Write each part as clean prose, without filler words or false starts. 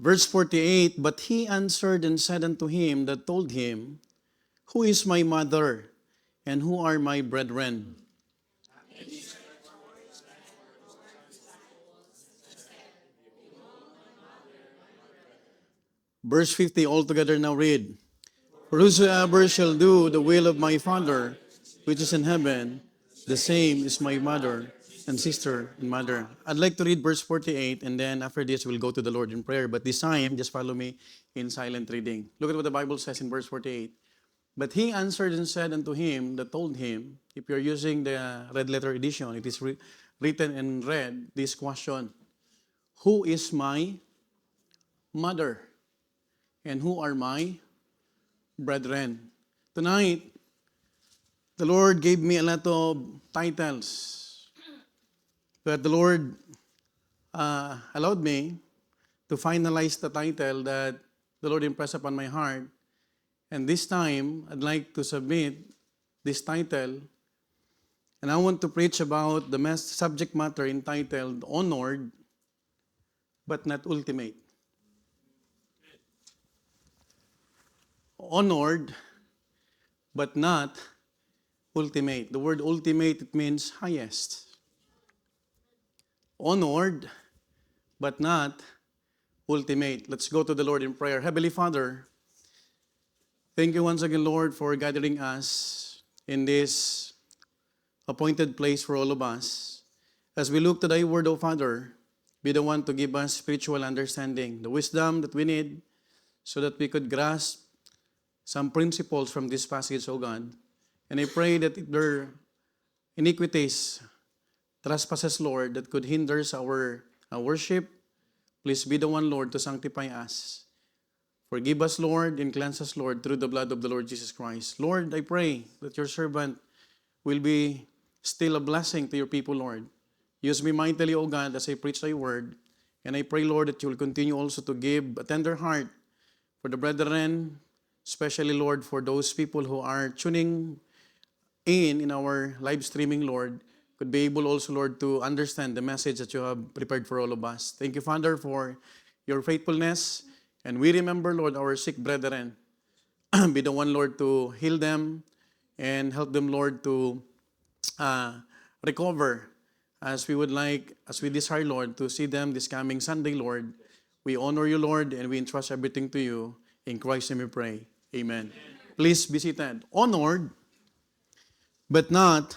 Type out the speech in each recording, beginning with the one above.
Verse 48, but he answered and said unto him that told him, who is my mother, and who are my brethren? Verse 50, altogether now read. For whosoever shall do the will of my Father, which is in heaven, the same is my mother and sister and mother. I'd like to read verse 48, and then after this, we'll go to the Lord in prayer. But this time, just follow me in silent reading. Look at what the Bible says in verse 48. But he answered and said unto him that told him, if you're using the red letter edition, it is written in red, this question, who is my mother? And who are my brethren? Tonight, the Lord gave me a lot of titles, but the Lord allowed me to finalize the title that the Lord impressed upon my heart. And this time, I'd like to submit this title, and I want to preach about the subject matter entitled, Honored but Not Ultimate. Honored but not ultimate. The word ultimate, it means highest. Honored but not ultimate. Let's go to the Lord in prayer. Heavenly Father, thank you once again, Lord, for gathering us in this appointed place for all of us. As we look to thy word, O Father, be the one to give us spiritual understanding, the wisdom that we need so that we could grasp some principles from this passage, O God. And I pray that if there are iniquities, trespasses, Lord, that could hinder our worship, please be the one, Lord, to sanctify us. Forgive us, Lord, and cleanse us, Lord, through the blood of the Lord Jesus Christ. Lord, I pray that your servant will be still a blessing to your people, Lord. Use me mightily, O God, as I preach thy word. And I pray, Lord, that you will continue also to give a tender heart for the brethren, especially, Lord, for those people who are tuning in our live streaming, Lord, could be able also, Lord, to understand the message that you have prepared for all of us. Thank you, Father, for your faithfulness. And we remember, Lord, our sick brethren. Be the one, Lord, to heal them and help them, Lord, to recover as we desire, Lord, to see them this coming Sunday, Lord. We honor you, Lord, and we entrust everything to you. In Christ's name we pray. Amen. Please be seated. Honored, but not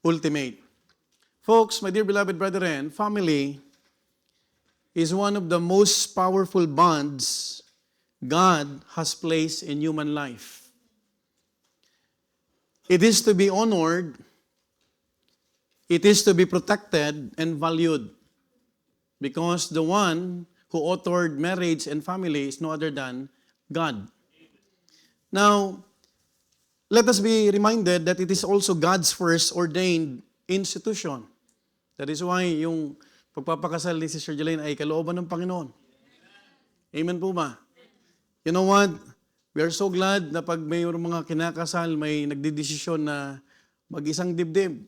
ultimate. Folks, my dear beloved brethren, family is one of the most powerful bonds God has placed in human life. It is to be honored, it is to be protected and valued, because the one who authored marriage and family is no other than God. Now, let us be reminded that it is also God's first ordained institution. That is why yung pagpapakasal ni Sister Jelaine ay kalooban ng Panginoon. Amen po ba? You know what? We are so glad na pag may mga kinakasal, may nagdidesisyon na mag-isang dibdib.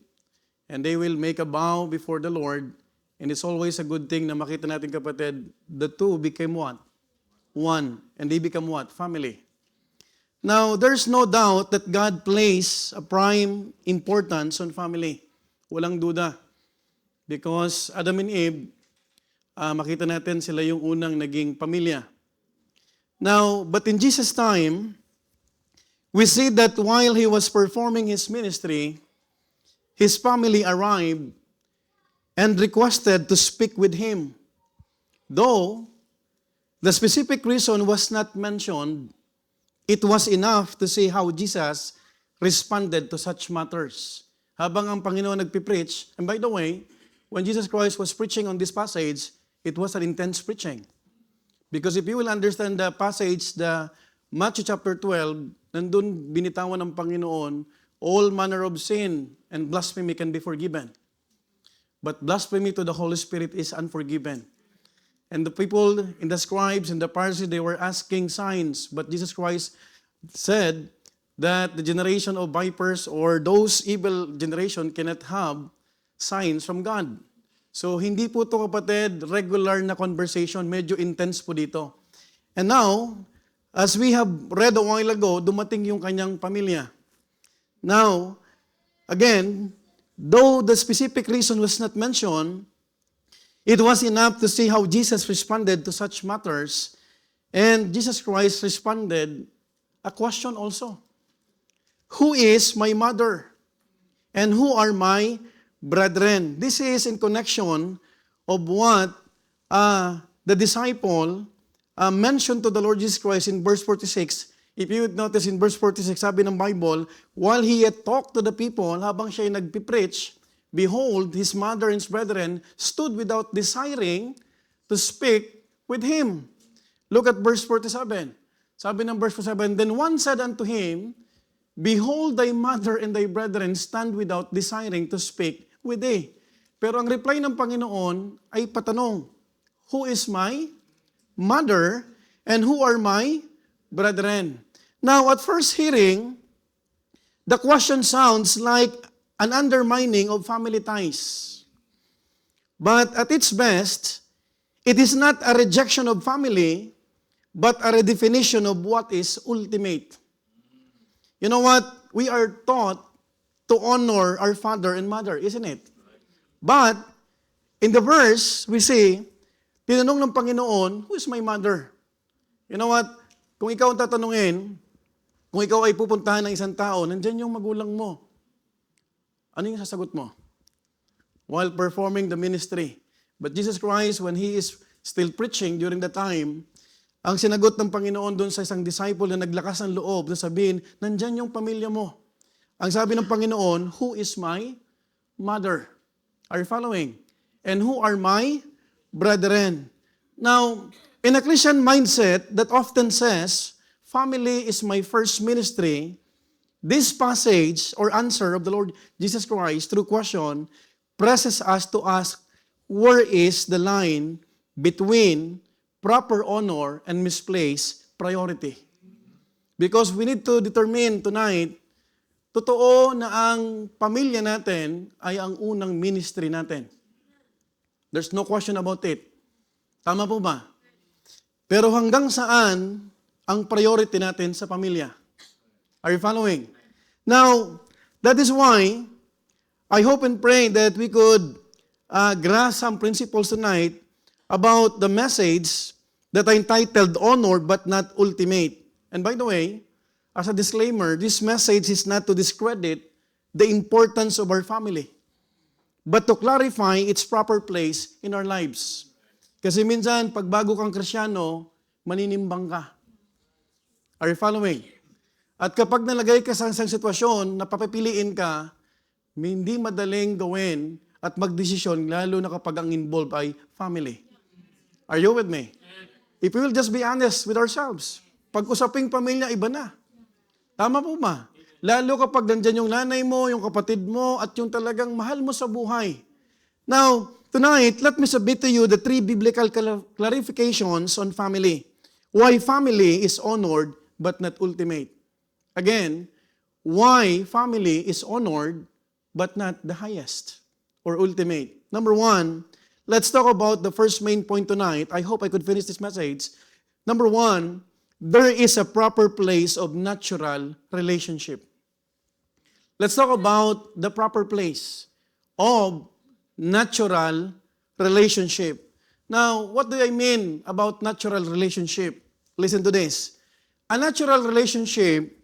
And they will make a vow before the Lord. And it's always a good thing na makita natin, kapatid, the two became what? One. And they become what? Family. Now, there's no doubt that God placed a prime importance on family. Walang duda. Because Adam and Eve, makita natin sila yung unang naging pamilya. Now, but in Jesus' time, we see that while he was performing his ministry, his family arrived and requested to speak with him. Though the specific reason was not mentioned, it was enough to see how Jesus responded to such matters. Habang ang Panginoon nagpipreach, and by the way, when Jesus Christ was preaching on this passage, it was an intense preaching. Because if you will understand the passage, the Matthew chapter 12, nandun binitawan ng Panginoon, all manner of sin and blasphemy can be forgiven. But blasphemy to the Holy Spirit is unforgiven. And the people in the scribes and the Pharisees, they were asking signs. But Jesus Christ said that the generation of vipers or those evil generation cannot have signs from God. So, hindi po ito kapatid, regular na conversation, medyo intense po dito. And now, as we have read a while ago, dumating yung kanyang pamilya. Now, again, though the specific reason was not mentioned, it was enough to see how Jesus responded to such matters. And Jesus Christ responded a question also. Who is my mother? And who are my brethren? This is in connection of what the disciple mentioned to the Lord Jesus Christ in verse 46. If you would notice in verse 46, sabi ng Bible, while he yet talked to the people, habang siya nagpipreach, behold, his mother and his brethren stood without desiring to speak with him. Look at verse 47. Sabi ng verse 47, then one said unto him, behold, thy mother and thy brethren stand without desiring to speak with thee. Pero ang reply ng Panginoon ay patanong, who is my mother and who are my brethren? Now, at first hearing, the question sounds like an undermining of family ties. But at its best, it is not a rejection of family, but a redefinition of what is ultimate. You know what? We are taught to honor our father and mother, isn't it? But, in the verse, we see, tinanong ng Panginoon, who is my mother? You know what? Kung ikaw ang tatanungin, kung ikaw ay pupuntahan ng isang tao, nandyan yung magulang mo. Ano yung sasagot mo? While performing the ministry. But Jesus Christ, when He is still preaching during the time, ang sinagot ng Panginoon doon sa isang disciple na naglakas ng loob na sabihin, nandyan yung pamilya mo. Ang sabi ng Panginoon, who is my mother? Are you following? And who are my brethren? Now, in a Christian mindset that often says, family is my first ministry, this passage or answer of the Lord Jesus Christ through question presses us to ask, where is the line between proper honor and misplaced priority? Because we need to determine tonight, totoo na ang pamilya natin ay ang unang ministry natin. There's no question about it. Tama po ba? Pero hanggang saan ang priority natin sa pamilya? Are you following? Now, that is why I hope and pray that we could grasp some principles tonight about the message that I entitled Honor but Not Ultimate. And by the way, as a disclaimer, this message is not to discredit the importance of our family, but to clarify its proper place in our lives. Kasi minsan, pag bago kang Kristyano, maninimbang ka. Are you following? At kapag nalagay ka sa isang sitwasyon na papipiliin ka, hindi madaling gawin at magdesisyon, lalo na kapag ang involved ay family. Are you with me? If we will just be honest with ourselves, pag usaping pamilya, iba na. Tama po ba? Lalo kapag nandyan yung nanay mo, yung kapatid mo, at yung talagang mahal mo sa buhay. Now, tonight, let me submit to you the 3 biblical clarifications on family. Why family is honored but not ultimate. Again, why family is honored but not the highest or ultimate. Number 1, let's talk about the first main point tonight. I hope I could finish this message. Number 1, there is a proper place of natural relationship. Let's talk about the proper place of natural relationship. Now, what do I mean about natural relationship? Listen to this. A natural relationship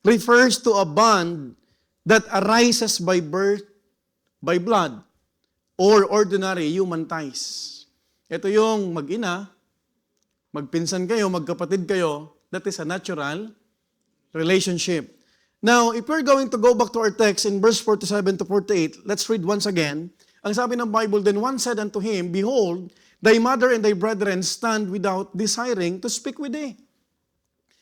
refers to a bond that arises by birth, by blood, or ordinary human ties. Ito yung mag-ina, magpinsan kayo, magkapatid kayo, that is a natural relationship. Now, if we're going to go back to our text in verse 47 to 48, let's read once again. Ang sabi ng Bible, then one said unto him, behold, thy mother and thy brethren stand without desiring to speak with thee.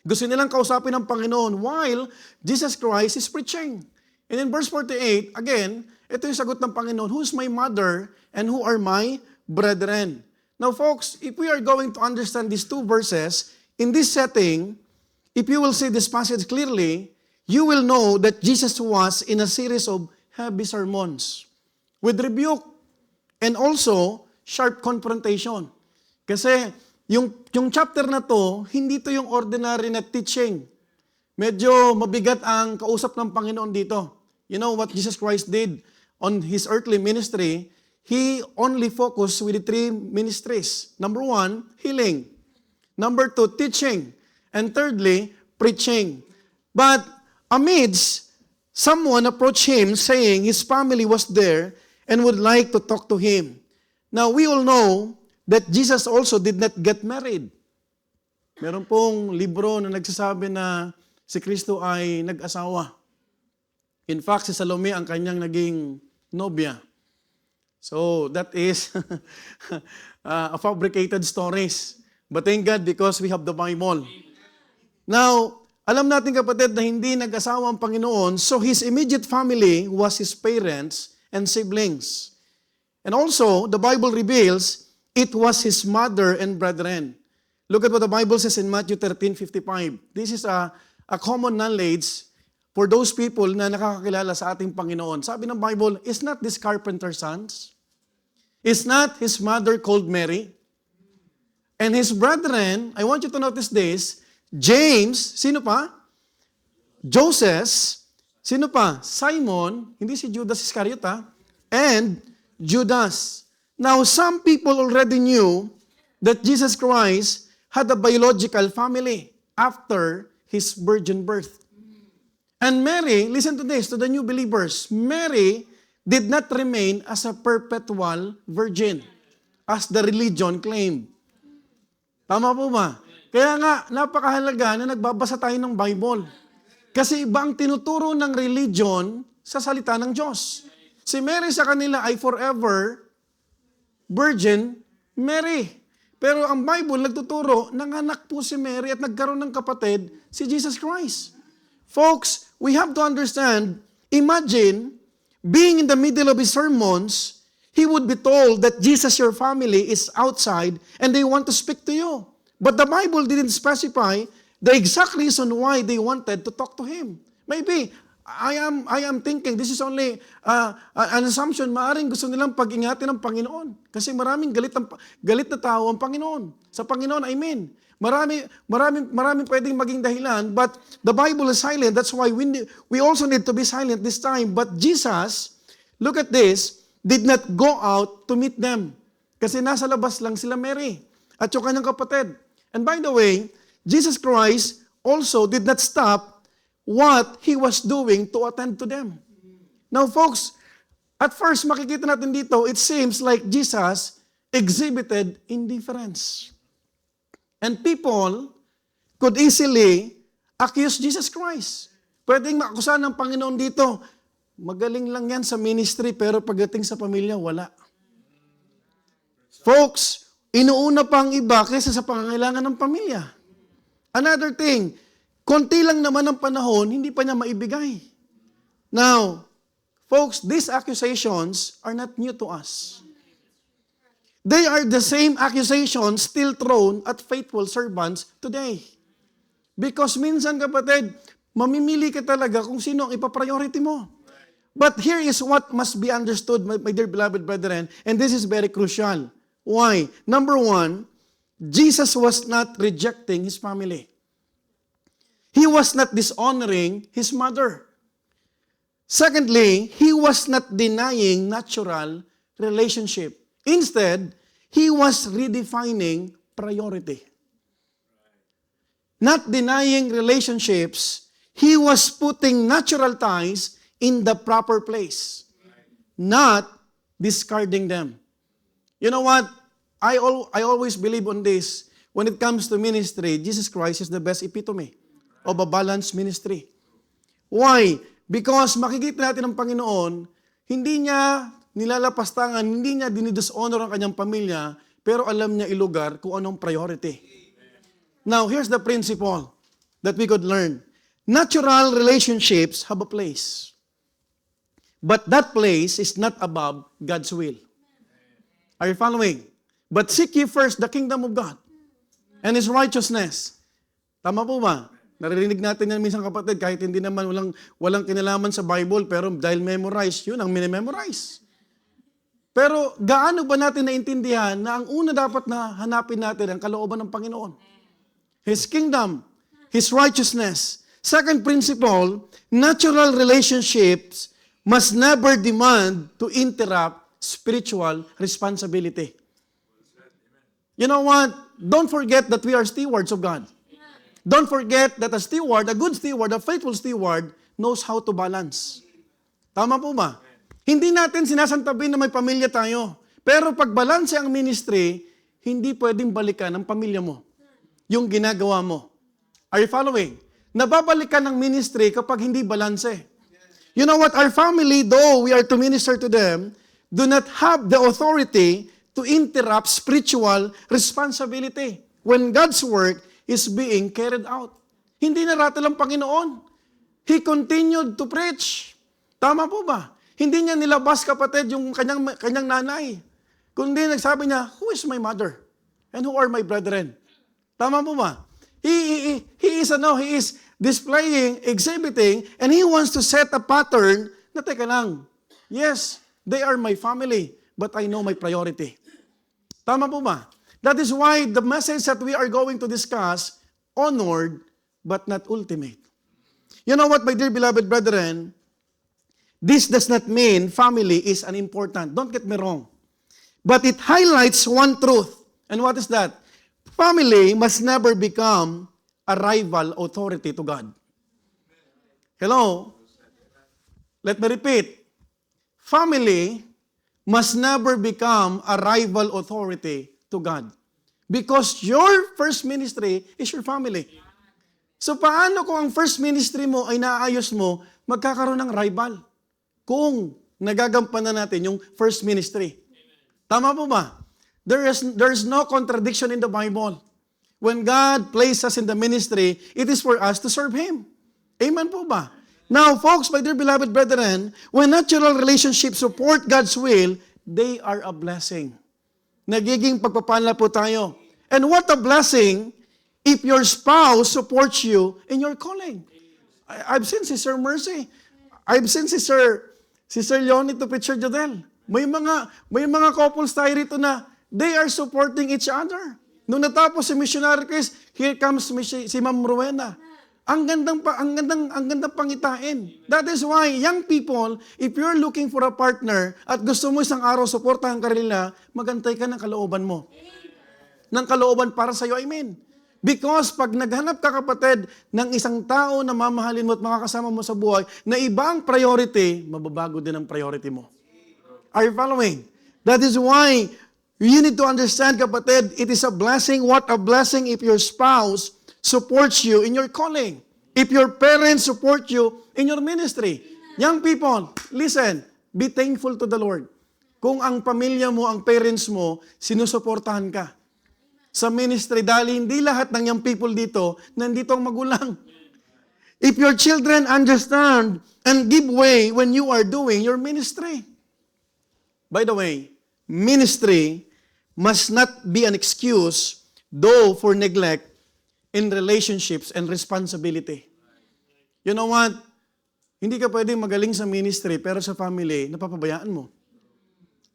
Gusto nilang kausapin ng Panginoon while Jesus Christ is preaching. And in verse 48, again, ito yung sagot ng Panginoon, who is my mother and who are my brethren? Now folks, if we are going to understand these 2 verses, in this setting, if you will see this passage clearly, you will know that Jesus was in a series of heavy sermons with rebuke, and also sharp confrontation. Kasi yung chapter na to, hindi to yung ordinary na teaching. Medyo mabigat ang kausap ng Panginoon dito. You know what Jesus Christ did on His earthly ministry? He only focused with the three ministries. Number 1, healing. Number 2, teaching. And thirdly, preaching. But amidst, someone approached Him saying His family was there and would like to talk to Him. Now, we all know that Jesus also did not get married. Meron pong libro na nagsasabi na si Kristo ay nag-asawa. In fact, si Salome ang kanyang naging nobya. So, that is a fabricated stories. But thank God because we have the Bible. Now, alam natin kapatid na hindi nag-asawa ang Panginoon, so His immediate family was His parents and siblings. And also, the Bible reveals, it was His mother and brethren. Look at what the Bible says in Matthew 13:55. This is a common knowledge for those people na nakakakilala sa ating Panginoon. Sabi ng Bible, is not this carpenter's sons? Is not his mother called Mary? And his brethren, I want you to notice this, James, sino pa? Joseph, sino pa? Simon, hindi si Judas Iscariot and Judas. Now, some people already knew that Jesus Christ had a biological family after His virgin birth. And Mary, listen to this, to the new believers, Mary did not remain as a perpetual virgin, as the religion claimed. Tama po ba? Kaya nga, napakahalaga na nagbabasa tayo ng Bible. Kasi iba ang tinuturo ng religion sa salita ng Diyos. Si Mary sa kanila ay forever Virgin Mary. Pero ang Bible nagtuturo, nanganak po si Mary at nagkaroon ng kapatid, si Jesus Christ. Folks, we have to understand, imagine, being in the middle of His sermons, He would be told that Jesus, your family, is outside and they want to speak to you. But the Bible didn't specify the exact reason why they wanted to talk to Him. Maybe, I am thinking, this is only an assumption, maaring gusto nilang pag-ingatan ng Panginoon. Kasi maraming galit na tao ang Panginoon. Sa Panginoon, I mean. Maraming pwedeng maging dahilan, but the Bible is silent. That's why we also need to be silent this time. But Jesus, look at this, did not go out to meet them. Kasi nasa labas lang sila Mary at yung kanyang kapatid. And by the way, Jesus Christ also did not stop what He was doing to attend to them. Now folks, at first makikita natin dito, it seems like Jesus exhibited indifference. And people could easily accuse Jesus Christ. Pwedeng maakusahan ng Panginoon dito, magaling lang yan sa ministry, pero pagdating sa pamilya, wala. Folks, inuuna pa ang iba kaysa sa pangangailangan ng pamilya. Another thing, konti lang naman ang panahon, hindi pa niya maibigay. Now, folks, these accusations are not new to us. They are the same accusations still thrown at faithful servants today. Because minsan kapatid, mamimili ka talaga kung sino ang ipapriority mo. But here is what must be understood, my dear beloved brethren, and this is very crucial. Why? Number 1, Jesus was not rejecting His family. He was not dishonoring His mother. Secondly, He was not denying natural relationship. Instead, He was redefining priority. Not denying relationships, He was putting natural ties in the proper place, not discarding them. You know what? I always believe on this. When it comes to ministry, Jesus Christ is the best epitome of a balanced ministry. Why? Because makikita natin ang Panginoon, hindi niya nilalapastangan, hindi niya dinidishonor ang kanyang pamilya, pero alam niya ilugar kung anong priority. Now, here's the principle that we could learn. Natural relationships have a place. But that place is not above God's will. Are you following? But seek ye first the kingdom of God and His righteousness. Tama po ba? Naririnig natin yan minsan kapatid, kahit hindi naman walang kinalaman sa Bible, pero dahil memorize, yun ang minimemorize. Pero gaano ba natin naintindihan na ang una dapat na hanapin natin ang kalooban ng Panginoon? His kingdom, His righteousness. Second principle, natural relationships must never demand to interrupt spiritual responsibility. You know what? Don't forget that we are stewards of God. Don't forget that a steward, a good steward, a faithful steward, knows how to balance. Tama po ba? Hindi natin sinasantabi na may pamilya tayo. Pero pag balanse ang ministry, hindi pwedeng balikan ang pamilya mo. Yung ginagawa mo. Are you following? Nababalikan ng ministry kapag hindi balanse. You know what? Our family, though we are to minister to them, do not have the authority to interrupt spiritual responsibility when God's work is being carried out. Hindi naratil ang Panginoon. He continued to preach. Tama po ba? Hindi niya nilabas, kapatid, yung kanyang nanay. Kundi nagsabi niya, who is my mother? And who are my brethren? Tama po ba? He is displaying, exhibiting, and he wants to set a pattern na teka lang. Yes, they are my family, but I know my priority. Tama po ba? That is why the message that we are going to discuss, honored, but not ultimate. You know what, my dear beloved brethren? This does not mean family is unimportant. Don't get me wrong. But it highlights one truth. And what is that? Family must never become a rival authority to God. Hello? Let me repeat. Family must never become a rival authority to God. Because your first ministry is your family. So paano kung ang first ministry mo ay naayos mo, magkakaroon ng rival? Kung nagagampanan natin yung first ministry. Tama po ba? There is no contradiction in the Bible. When God placed us in the ministry, it is for us to serve Him. Amen po ba? Now, folks, my dear beloved brethren, when natural relationships support God's will, they are a blessing. Nagiging pagpapala po tayo. And what a blessing if your spouse supports you in your calling. I've seen Sister Mercy. I've seen Sister Leonie to Preacher Jodel. May mga couples tayo rito na they are supporting each other. Nung natapos si Missionary Chris, here comes si Ma'am Rowena. Ang gandang pangitain. That is why, young people, if you're looking for a partner at gusto mo isang araw suportahan ka rin nila, magantay ka ng kalooban mo. Ng kalooban para sa'yo, amen. Because pag naghanap ka, kapatid, ng isang tao na mamahalin mo at makakasama mo sa buhay, na ibang priority, mababago din ang priority mo. Are you following? That is why you need to understand, kapatid, it is a blessing. What a blessing if your spouse supports you in your calling. If your parents support you in your ministry. Young people, listen, be thankful to the Lord. Kung ang pamilya mo, ang parents mo, sinusuportahan ka sa ministry, dahil hindi lahat ng young people dito, nandito ang magulang. If your children understand and give way when you are doing your ministry. By the way, ministry must not be an excuse, though, for neglect in relationships and responsibility. You know what? Hindi ka pwedeng magaling sa ministry, pero sa family, napapabayaan mo.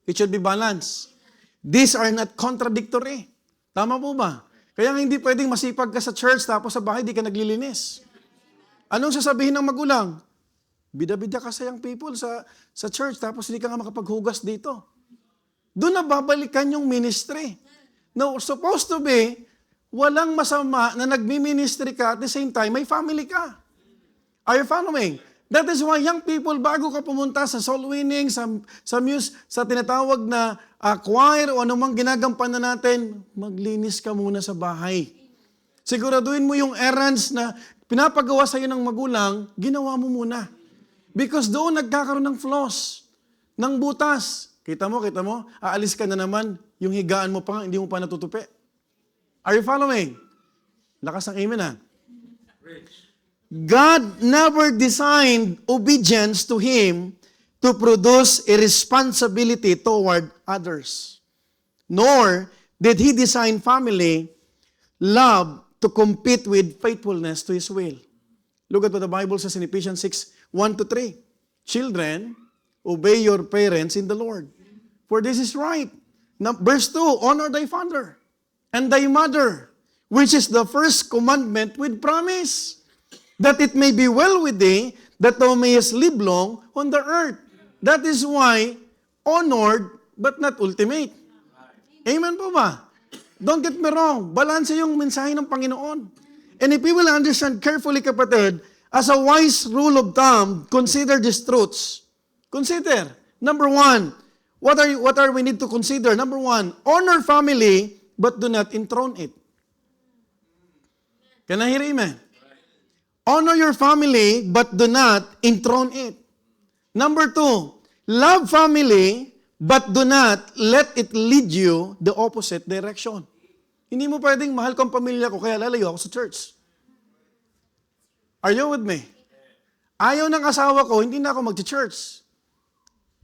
It should be balanced. These are not contradictory. Tama po ba? Kaya hindi pwedeng masipag ka sa church, tapos sa bahay di ka naglilinis. Anong sasabihin ng magulang? Bida-bida ka sa young people sa church, tapos hindi ka nga makapaghugas dito. Doon na babalikan yung ministry. Now, supposed to be, walang masama na nagmi-ministry ka at the same time, may family ka. Are you following? That is why young people, bago ka pumunta sa soul winning, sa tinatawag na choir o anumang ginagampanan natin, maglinis ka muna sa bahay. Siguraduhin mo yung errands na pinapagawa sa iyo ng magulang, ginawa mo muna. Because doon nagkakaroon ng flaws, ng butas. Kita mo, aalis ka na naman, yung higaan mo pa, hindi mo pa natutupi. Are you following? Lakas ng amen, ha? God never designed obedience to Him to produce a responsibility toward others. Nor did He design family love to compete with faithfulness to His will. Look at what the Bible says in Ephesians 6:1-3. Children, obey your parents in the Lord. For this is right. Now, verse 2, honor thy father and thy mother, which is the first commandment with promise, that it may be well with thee, that thou mayest live long on the earth. That is why, honored, but not ultimate. Amen po ba? Don't get me wrong, balanse yung mensahe ng Panginoon. And if we will understand carefully, kapatid, as a wise rule of thumb, consider these truths. Consider. Number one, what are we need to consider? Number one, honor family, but do not enthrone it. Can I hear amen? Honor your family, but do not enthrone it. Number two, love family, but do not let it lead you the opposite direction. Hindi mo pwedeng mahal ko ang pamilya ko, kaya lalayo ako sa church. Are you with me? Ayaw ng asawa ko, hindi na ako mag-church.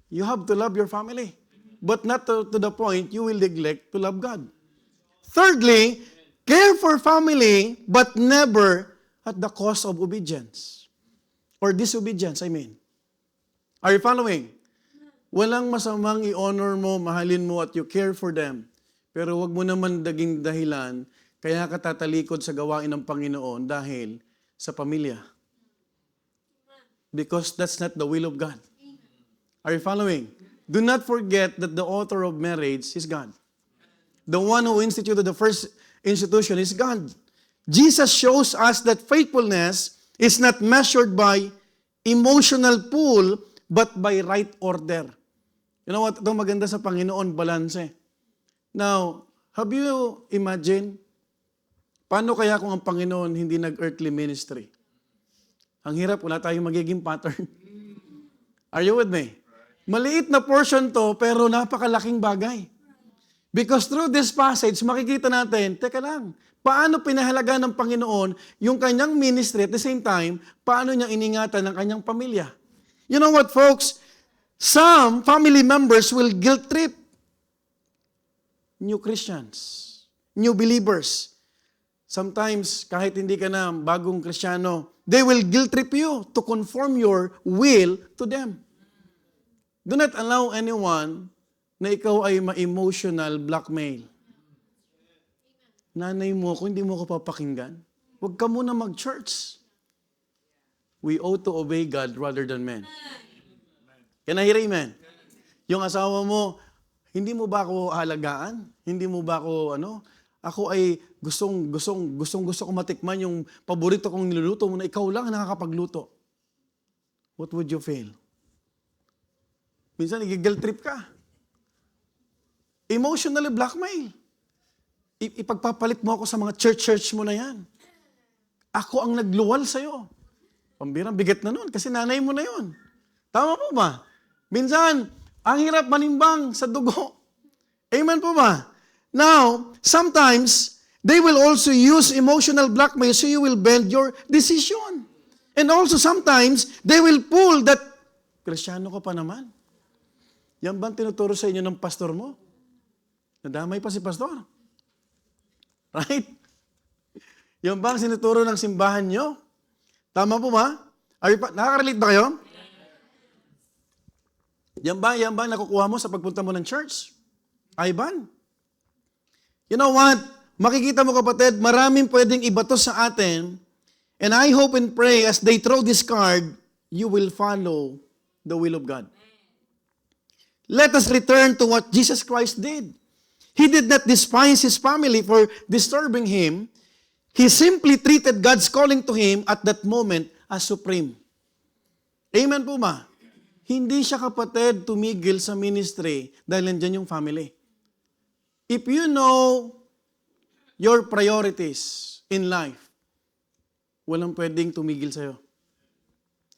You have to love your family, but not to the point you will neglect to love God. Thirdly, care for family, but never at the cost of obedience. Or disobedience, I mean. Are you following? Walang masamang i-honor mo, mahalin mo, at you care for them. Pero wag mo naman daging dahilan, kaya ka tatalikod sa gawain ng Panginoon dahil sa pamilya. Because that's not the will of God. Are you following? Do not forget that the author of marriage is God. The one who instituted the first institution is God. Jesus shows us that faithfulness is not measured by emotional pull, but by right order. You know what? Itong maganda sa Panginoon, balanse. Now, have you imagined, paano kaya kung ang Panginoon hindi nag-earthly ministry? Ang hirap, wala tayong magiging pattern. Are you with me? Maliit na portion to, pero napakalaking bagay. Because through this passage, makikita natin, teka lang, paano pinahalaga ng Panginoon yung kanyang ministry at the same time, paano niya iningatan ng kanyang pamilya. You know what, folks? Some family members will guilt trip new Christians, new believers. Sometimes, kahit hindi ka na bagong Kristiyano, they will guilt trip you to conform your will to them. Do not allow anyone na ikaw ay ma-emotional blackmail. Nanay mo ako, hindi mo ako papakinggan. Huwag ka muna mag-church. We ought to obey God rather than men. Can I hear amen? Yung asawa mo, hindi mo ba ako halagaan? Hindi mo ba ako, ako ay gustong ko matikman yung paborito kong niluluto mo na ikaw lang nakakapagluto. What would you feel? Minsan, i-guilt trip ka. Emotionally blackmail. Ipagpapalit mo ako sa mga church mo na yan. Ako ang nagluwal sa'yo. Pambirang bigat na nun kasi nanay mo na yun. Tama po ba? Minsan, ang hirap manimbang sa dugo. Amen po ba? Now, sometimes, they will also use emotional blackmail so you will bend your decision. And also sometimes, they will pull that, Kristiyano ka pa naman. Yan bang tinuturo sa inyo ng pastor mo? Nadamay pa si pastor. Right? Yan bang sinuturo ng simbahan nyo? Tama po ba? Nakaka-relate ba kayo? Yan ba nakukuha mo sa pagpunta mo ng church? Ivan? You know what? Makikita mo kapatid, maraming pwedeng ibato sa atin, and I hope and pray as they throw this card, you will follow the will of God. Let us return to what Jesus Christ did. He did not despise his family for disturbing him. He simply treated God's calling to him at that moment as supreme. Amen po ba? Hindi siya kapatid tumigil sa ministry dahil nandyan yung family. If you know your priorities in life, walang pwedeng tumigil sa'yo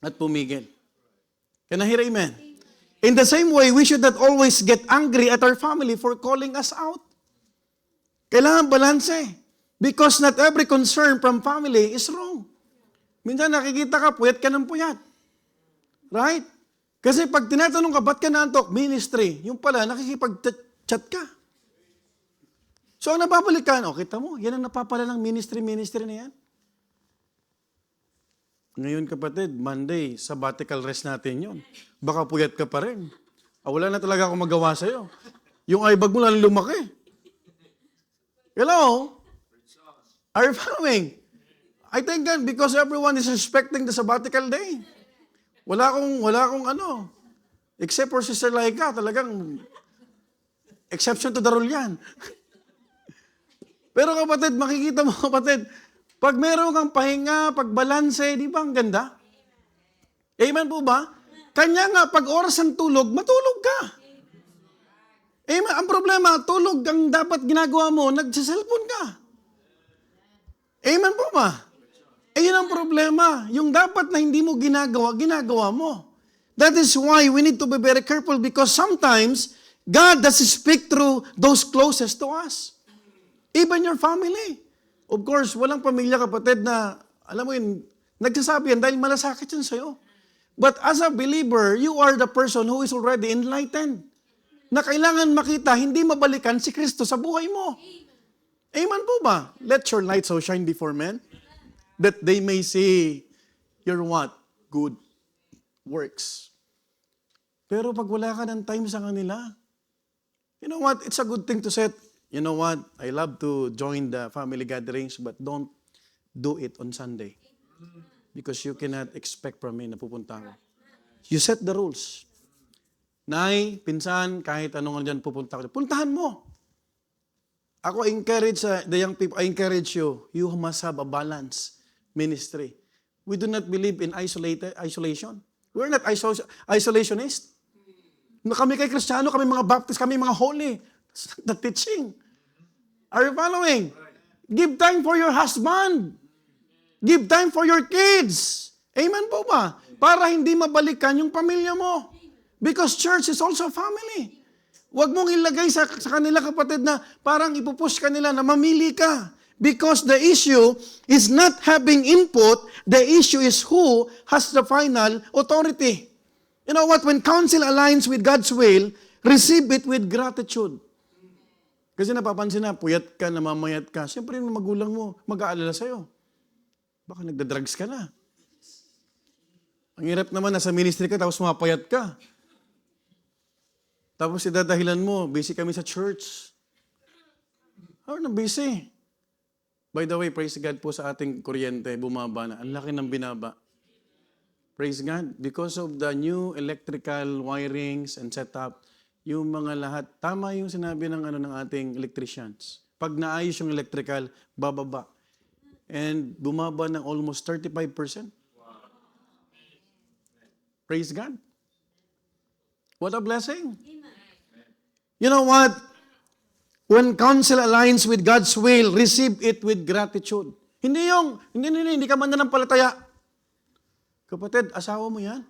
at pumigil. Can I hear amen? In the same way, we should not always get angry at our family for calling us out. Kailangan balanse. Because not every concern from family is wrong. Minsan nakikita ka, puyat ka ng puyat. Right? Kasi pag tinatanong ka, ba't ka naantok? Ministry. Yung pala, nakikipag-chat ka. So ang napapalikan, kita mo, yan ang napapala ng ministry na yan. Ngayon kapatid, Monday, sabbatical rest natin yon. Baka puyat ka pa rin. Wala na talaga akong magawa sa'yo. Yung eyebag mo lang lumaki. Hello? Are you following? I think that because everyone is respecting the sabbatical day. Wala akong except for Sister Laika, talagang exception to the rule yan. Pero kapatid, makikita mo kapatid, pag meron kang pahinga, pag balanse, di ba ang ganda? Amen po ba? Kanya nga, pag oras ng tulog, matulog ka. Amen. Ang problema, tulog ang dapat ginagawa mo, nagsiselfon ka. Amen po ba? Yun ang problema. Yung dapat na hindi mo ginagawa, ginagawa mo. That is why we need to be very careful because sometimes God does speak through those closest to us. Even your family. Of course, walang pamilya kapatid na, alam mo yun, nagsasabi yan dahil malasakit yun sa'yo. But as a believer, you are the person who is already enlightened. Na kailangan makita, hindi mabalikan si Kristo sa buhay mo. Amen po ba? Let your light so shine before men, that they may see your what? Good works. Pero pag wala ka ng time sa kanila, you know what? It's a good thing to set, you know what? I love to join the family gatherings, but don't do it on Sunday. Because you cannot expect from me na pupunta ako. You set the rules. Nay, pinsan, kahit anong dyan pupunta ako. Puntahan mo. Ako encourage the young people, I encourage you, you must have a balanced ministry. We do not believe in isolation. We're not isolationist. Kami kay Kristiyano, kami mga Baptist, kami mga holy. That's not the teaching. Are you following? Give time for your husband. Give time for your kids. Amen po ba? Para hindi mabalikan yung pamilya mo. Because church is also family. Huwag mong ilagay sa kanila kapatid na parang ipupush ka nila na mamili ka. Because the issue is not having input, the issue is who has the final authority. You know what? When counsel aligns with God's will, receive it with gratitude. Kasi napapansin na, puyat ka, namamayat ka. Siyempre yung magulang mo, mag-aalala sa'yo. Baka nagda-drugs ka na. Ang hirap naman, nasa ministry ka, tapos mapayat ka. Tapos idadahilan mo, busy kami sa church. How na busy? By the way, praise God po sa ating kuryente, bumaba na. Ang laki ng binaba. Praise God. Because of the new electrical wirings and setup, yung mga lahat, tama yung sinabi ng ating electricians. Pag naayos yung electrical, bababa. And bumaba ng almost 35%. Praise God. What a blessing. You know what? When counsel aligns with God's will, receive it with gratitude. Hindi ka man nanampalataya. Kapatid, asawa mo yan.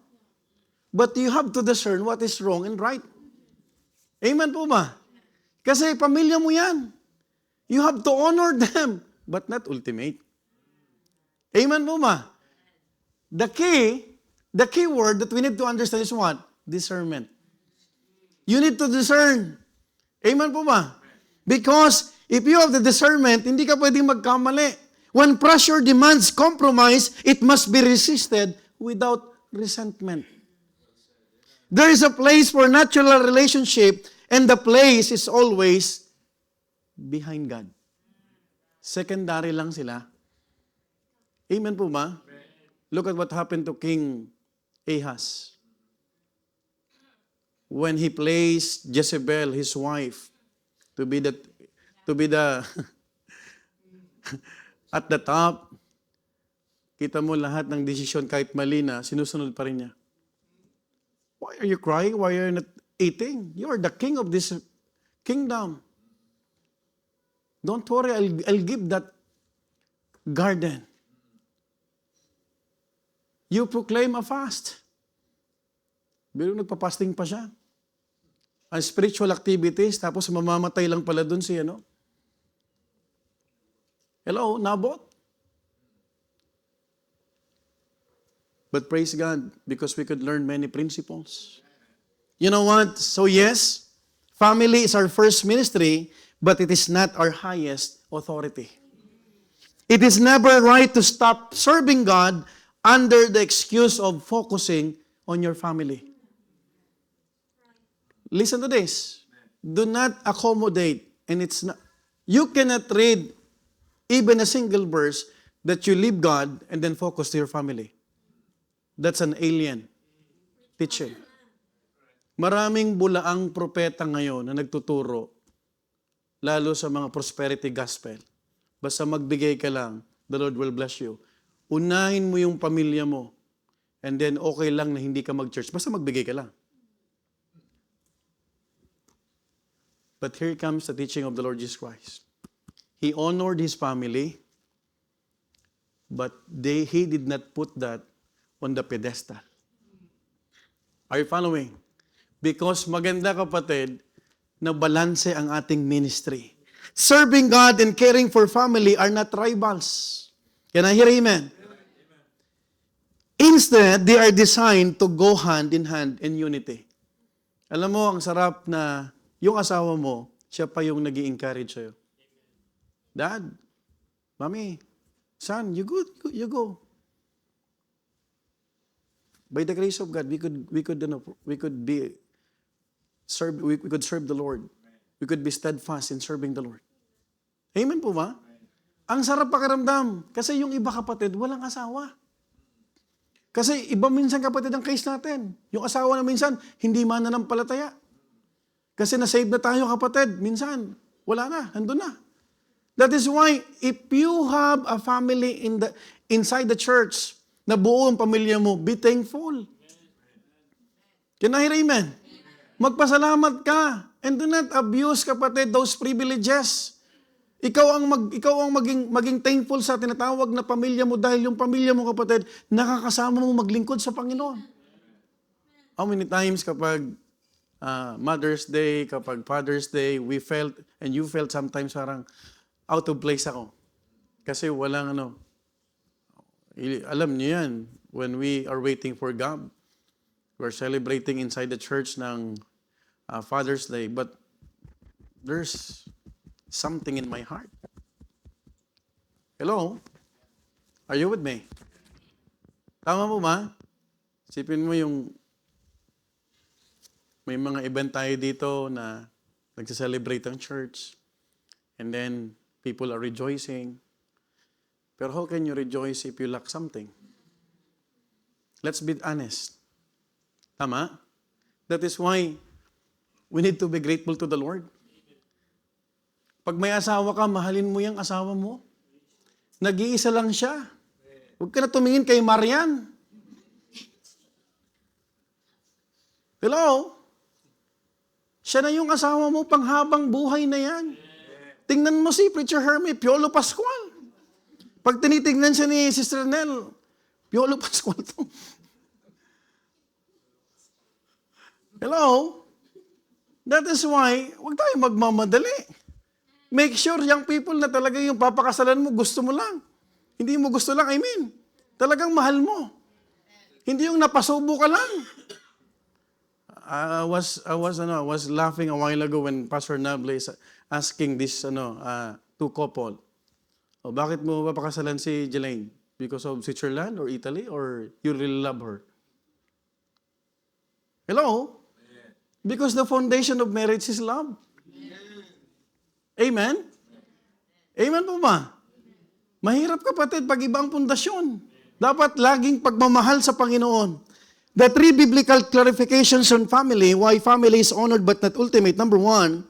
But you have to discern what is wrong and right. Amen po ba? Kasi pamilya mo yan. You have to honor them, but not ultimate. Amen po ba? The key word that we need to understand is what? Discernment. You need to discern. Amen po ba? Because if you have the discernment, hindi ka pwedeng magkamali. When pressure demands compromise, it must be resisted without resentment. There is a place for natural relationship, and the place is always behind God. Secondary lang sila. Amen po ba? Look at what happened to King Ahaz. When he placed Jezebel, his wife, to be the at the top, kita mo lahat ng desisyon kahit mali na, sinusunod pa rin niya. Why are you crying? Why are you not eating? You are the king of this kingdom. Don't worry, I'll give that garden. You proclaim a fast. Pero nagpa-fasting pa siya. Ang spiritual activities, tapos mamamatay lang pala dun si Hello, Nabot? But praise God, because we could learn many principles. You know what? So yes, family is our first ministry, but it is not our highest authority. It is never right to stop serving God under the excuse of focusing on your family. listen to this. Do not accommodate, and it's not, you cannot read even a single verse that you leave God and then focus to your family. That's an alien teaching. Maraming bulaang propeta ngayon na nagtuturo, lalo sa mga prosperity gospel. Basta magbigay ka lang, the Lord will bless you. Unahin mo yung pamilya mo, and then okay lang na hindi ka mag-church. Basta magbigay ka lang. But here comes the teaching of the Lord Jesus Christ. He honored his family, but he did not put that on the pedestal. Are you following? Because maganda, kapatid, na balanse ang ating ministry. Serving God and caring for family are not rivals. Can I hear amen? Instead, they are designed to go hand in hand in unity. Alam mo, ang sarap na yung asawa mo, siya pa yung nag-i-encourage sa'yo. Dad, Mommy, son, you go. By the grace of God, we could serve the Lord. We could be steadfast in serving the Lord. Amen po ba? Ang sarap pakiramdam. Kasi yung iba, kapatid, walang asawa. Kasi iba minsan, kapatid, ang case natin. Yung asawa na minsan, hindi mananampalataya. Kasi na-save na tayo, kapatid. Minsan, wala na, nandun na. That is why, if you have a family inside the church, na buo ang pamilya mo, be thankful. Can I hear amen? Magpasalamat ka. And do not abuse, kapatid, those privileges. Ikaw ang maging thankful sa tinatawag na pamilya mo dahil yung pamilya mo, kapatid, nakakasama mo maglingkod sa Panginoon. How many times kapag Mother's Day, kapag Father's Day, we felt, and you felt sometimes parang out of place ako. Kasi walang alam niyo yan, when we are waiting for God, we're celebrating inside the church ng Father's Day, but there's something in my heart. Hello? Are you with me? Tama mo ba? Sipin mo yung may mga event tayo dito na nagsa-celebrate ang church, and then people are rejoicing. Pero how can you rejoice if you lack something? Let's be honest. Tama? That is why we need to be grateful to the Lord. Pag may asawa ka, mahalin mo yung asawa mo. Nag-iisa lang siya. Huwag ka na tumingin kay Marian. Hello? Siya na yung asawa mo panghabang buhay na yan. Tingnan mo si Preacher Hermie, Piolo Pascual. Pag tinitingnan siya ni Sister Nel, Piolo Pascual to. Hello? That is why, huwag tayo magmamadali. Make sure young people na talaga yung papakasalan mo, gusto mo lang. Hindi mo gusto lang, I mean. Talagang mahal mo. Hindi yung napasubo ka lang. I was laughing a while ago when Pastor Nable is asking this two couple. Bakit mo papakasalan si Jelaine? Because of Switzerland or Italy or you really love her? Hello? Because the foundation of marriage is love. Amen? Amen po ba? Mahirap, kapatid, pag ibang pundasyon. Dapat laging pagmamahal sa Panginoon. The three biblical clarifications on family, why family is honored but not ultimate. Number one,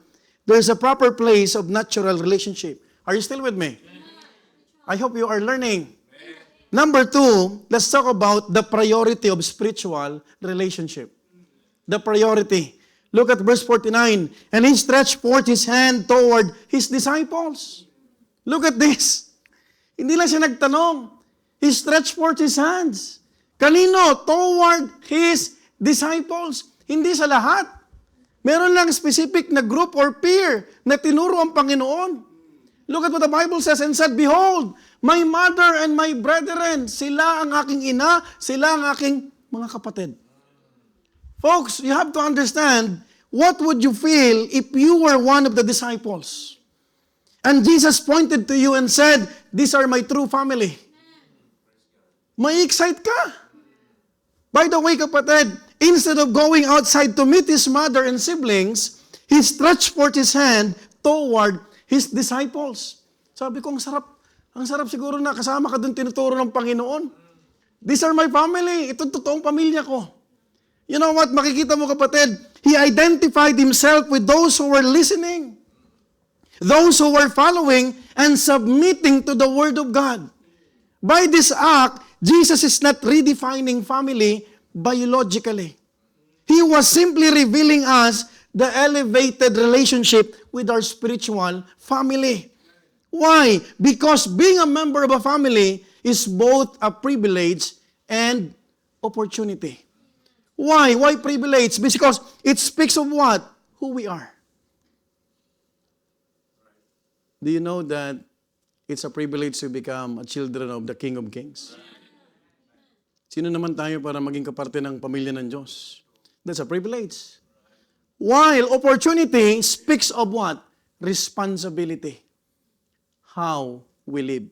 there is a proper place of natural relationship. Are you still with me? I hope you are learning. Number two, let's talk about the priority of spiritual relationship. The priority. Look at verse 49. And he stretched forth his hand toward his disciples. Look at this. Hindi lang siya nagtanong. He stretched forth his hands. Kanino? Toward his disciples. Hindi sa lahat. Meron lang specific na group or peer na tinuro ang Panginoon. Look at what the Bible says and said, Behold, my mother and my brethren, sila ang aking ina, sila ang aking mga kapatid. Folks, you have to understand, what would you feel if you were one of the disciples? And Jesus pointed to you and said, these are my true family. May excite ka. By the way, kapatid, instead of going outside to meet his mother and siblings, he stretched forth his hand toward his disciples. Sabi ko, ang sarap siguro na kasama ka dun tinuturo ng Panginoon. These are my family. Ito totoong pamilya ko. You know what? Makikita mo kapatid, he identified himself with those who were listening. Those who were following and submitting to the Word of God. By this act, Jesus is not redefining family biologically. He was simply revealing us the elevated relationship with our spiritual family. Why? Because being a member of a family is both a privilege and opportunity. Why? Why privilege? Because it speaks of what? Who we are. Do you know that it's a privilege to become a children of the King of Kings? Sino naman tayo para maging kaparte ng pamilya ng Diyos? That's a privilege. While opportunity speaks of what? Responsibility. How we live.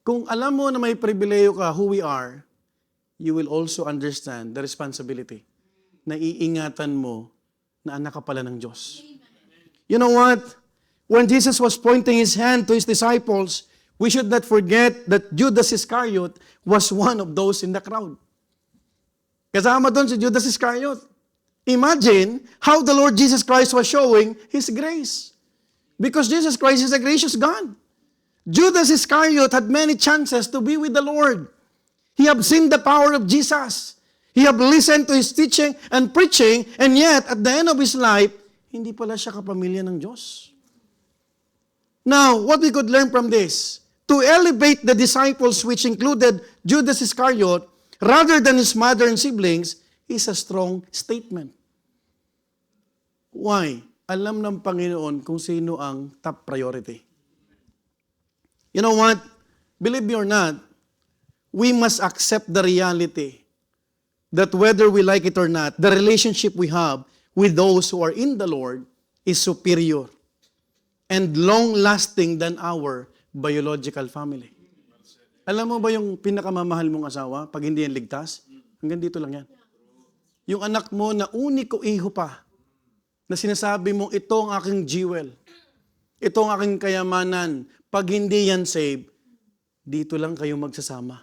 Kung alam mo na may pribileyo ka, who we are, you will also understand the responsibility na iingatan mo na anak ka pala ng Diyos. You know what? When Jesus was pointing His hand to His disciples, we should not forget that Judas Iscariot was one of those in the crowd. Kasama doon si Judas Iscariot. Imagine how the Lord Jesus Christ was showing His grace. Because Jesus Christ is a gracious God. Judas Iscariot had many chances to be with the Lord. He had seen the power of Jesus. He had listened to His teaching and preaching, and yet, at the end of his life, hindi pala siya kapamilya ng Diyos. Now, what we could learn from this, to elevate the disciples, which included Judas Iscariot, rather than his mother and siblings, is a strong statement. Why? Alam ng Panginoon kung sino ang top priority. You know what? Believe me or not, we must accept the reality that whether we like it or not, the relationship we have with those who are in the Lord is superior and long-lasting than our biological family. Alam mo ba yung pinakamamahal mong asawa pag hindi yan ligtas? Hanggang dito lang yan. Yung anak mo na uniko iho pa, na sinasabi mo, ito ang aking jewel, ito ang aking kayamanan, pag hindi yan saved, dito lang kayo magsasama.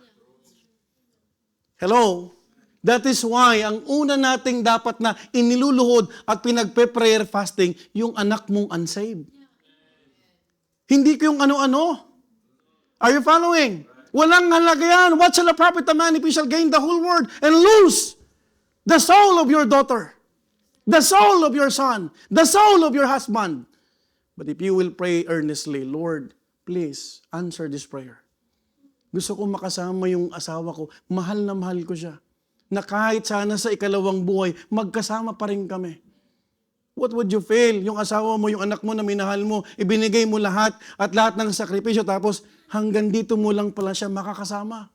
Hello? That is why, ang una nating dapat na iniluluhod at pinagpe-prayer fasting, yung anak mong unsaved. Hindi ko yung ano-ano. Are you following? Walang halaga yan. What shall a profit a man if he shall gain the whole world and lose the soul of your daughter, the soul of your son, the soul of your husband? But if you will pray earnestly, Lord, please answer this prayer. Gusto ko makasama yung asawa ko. Mahal na mahal ko siya. Na kahit sana sa ikalawang buhay, magkasama pa rin kami. What would you feel? Yung asawa mo, yung anak mo na minahal mo, ibinigay mo lahat at lahat ng sakripisyo, tapos hanggang dito mo lang pala siya makakasama.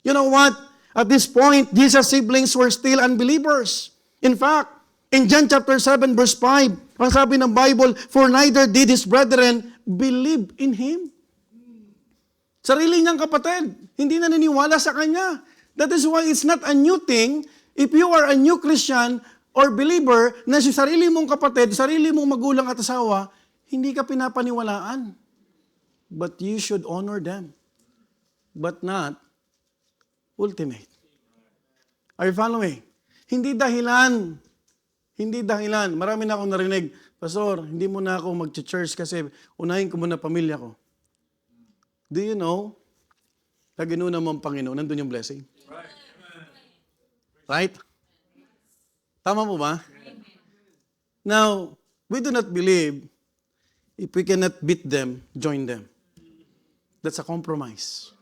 You know what? At this point, Jesus' siblings were still unbelievers. In fact, in John chapter 7 verse 5, ang sabi ng Bible, for neither did his brethren believe in him. Sarili niyang kapatid, hindi na naniniwala sa kanya. That is why it's not a new thing if you are a new Christian or believer na si sarili mong kapatid, sarili mong magulang at asawa, hindi ka pinapaniwalaan. But you should honor them. But not ultimate. Are you following? Hindi dahilan. Marami na akong narinig, Pastor, hindi mo na ako mag-church kasi unahin ko muna pamilya ko. Do you know, pag inuna mo ang Panginoon, nandun yung blessing. Right? Tama po ba? Now, we do not believe if we cannot beat them, join them. That's a compromise.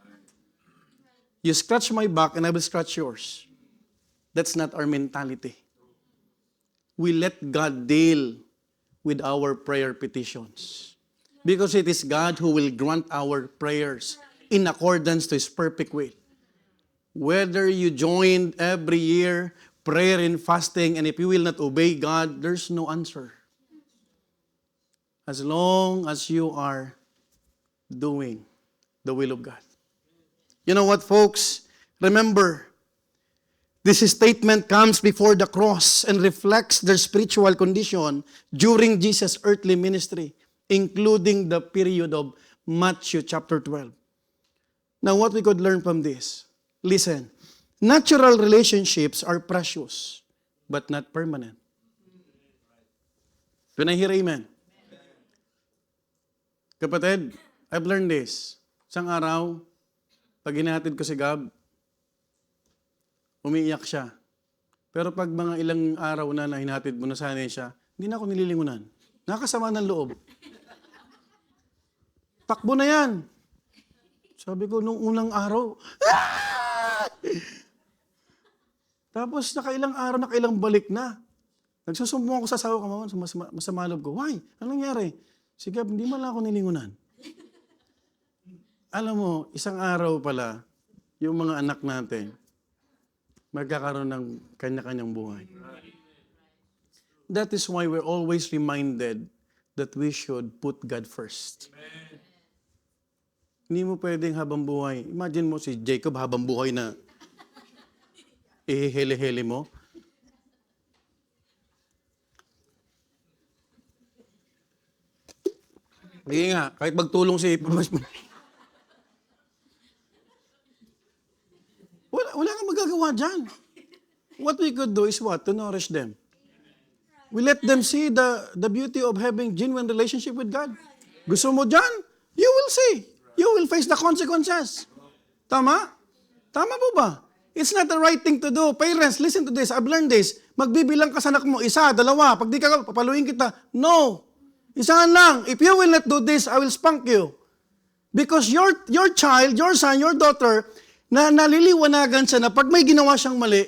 You scratch my back and I will scratch yours. That's not our mentality. We let God deal with our prayer petitions. Because it is God who will grant our prayers in accordance to His perfect will. Whether you join every year, prayer and fasting, and if you will not obey God, there's no answer. As long as you are doing the will of God. You know what, folks? Remember, This statement comes before the cross and reflects their spiritual condition during Jesus' earthly ministry, including the period of Matthew chapter 12. Now, what we could learn from this, listen, natural relationships are precious, but not permanent. When I hear amen? Kapatid, I've learned this. Isang araw, pag hinahatid ko si Gab, umiiyak siya. Pero pag mga ilang araw na hinahatid mo na sanay siya, hindi na ako nililingunan. Nakasama ng loob. Takbo na yan. Sabi ko, nung unang araw, tapos nakailang araw, nakailang balik na. Nagsusumbong ako sa asawa ko, masama loob ko. Why? Anong nangyari? Sige, hindi man lang ako nilingunan. Alam mo, isang araw pala, yung mga anak natin, magkakaroon ng kanya-kanyang buhay. That is why we're always reminded that we should put God first. Hindi mo pwedeng habang buhay. Imagine mo si Jacob habang buhay na ihihili-hili mo. Hindi nga, kahit magtulong si wala kang magagawa dyan. What we could do is what? To nourish them. We let them see the beauty of having genuine relationship with God. Gusto mo dyan? You will see. You will face the consequences. Tama? Tama po ba? It's not the right thing to do. Parents, listen to this. I've learned this. Magbibilang ka sa anak mo, isa, dalawa. Pag di ka, papaluin kita. No. Isahan lang. If you will not do this, I will spank you. Because your child, your son, your daughter, na naliliwanagan siya na pag may ginawa siyang mali,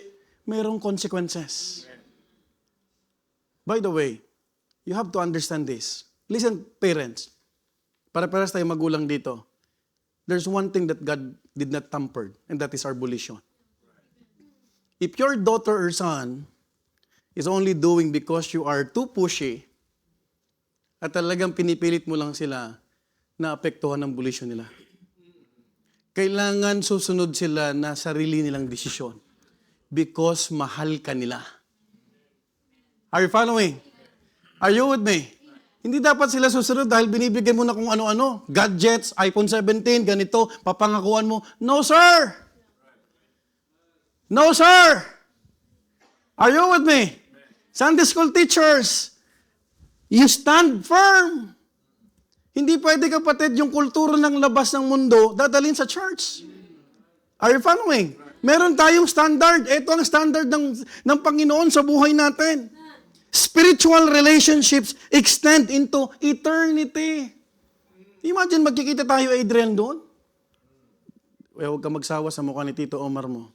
mayroong consequences. By the way, you have to understand this. Listen, parents. Para-paras tayo magulang dito. There's one thing that God did not tamper, and that is our volition. If your daughter or son is only doing because you are too pushy, at talagang pinipilit mo lang sila na apektuhan ng volition nila. Kailangan susunod sila na sarili nilang desisyon because mahal ka nila. Are you following? Are you with me? Hindi dapat sila susunod dahil binibigyan mo na kung ano-ano. Gadgets, iPhone 17, ganito, papangakuan mo. No, sir! No, sir! Are you with me? Sunday school teachers, you stand firm. Hindi pwede, kapatid, yung kultura ng labas ng mundo, dadalhin sa church. Are you following? Meron tayong standard. Ito ang standard ng Panginoon sa buhay natin. Spiritual relationships extend into eternity. Imagine, magkikita tayo, Adrian, doon. Huwag ka magsawa sa mukha ni Tito Omar mo.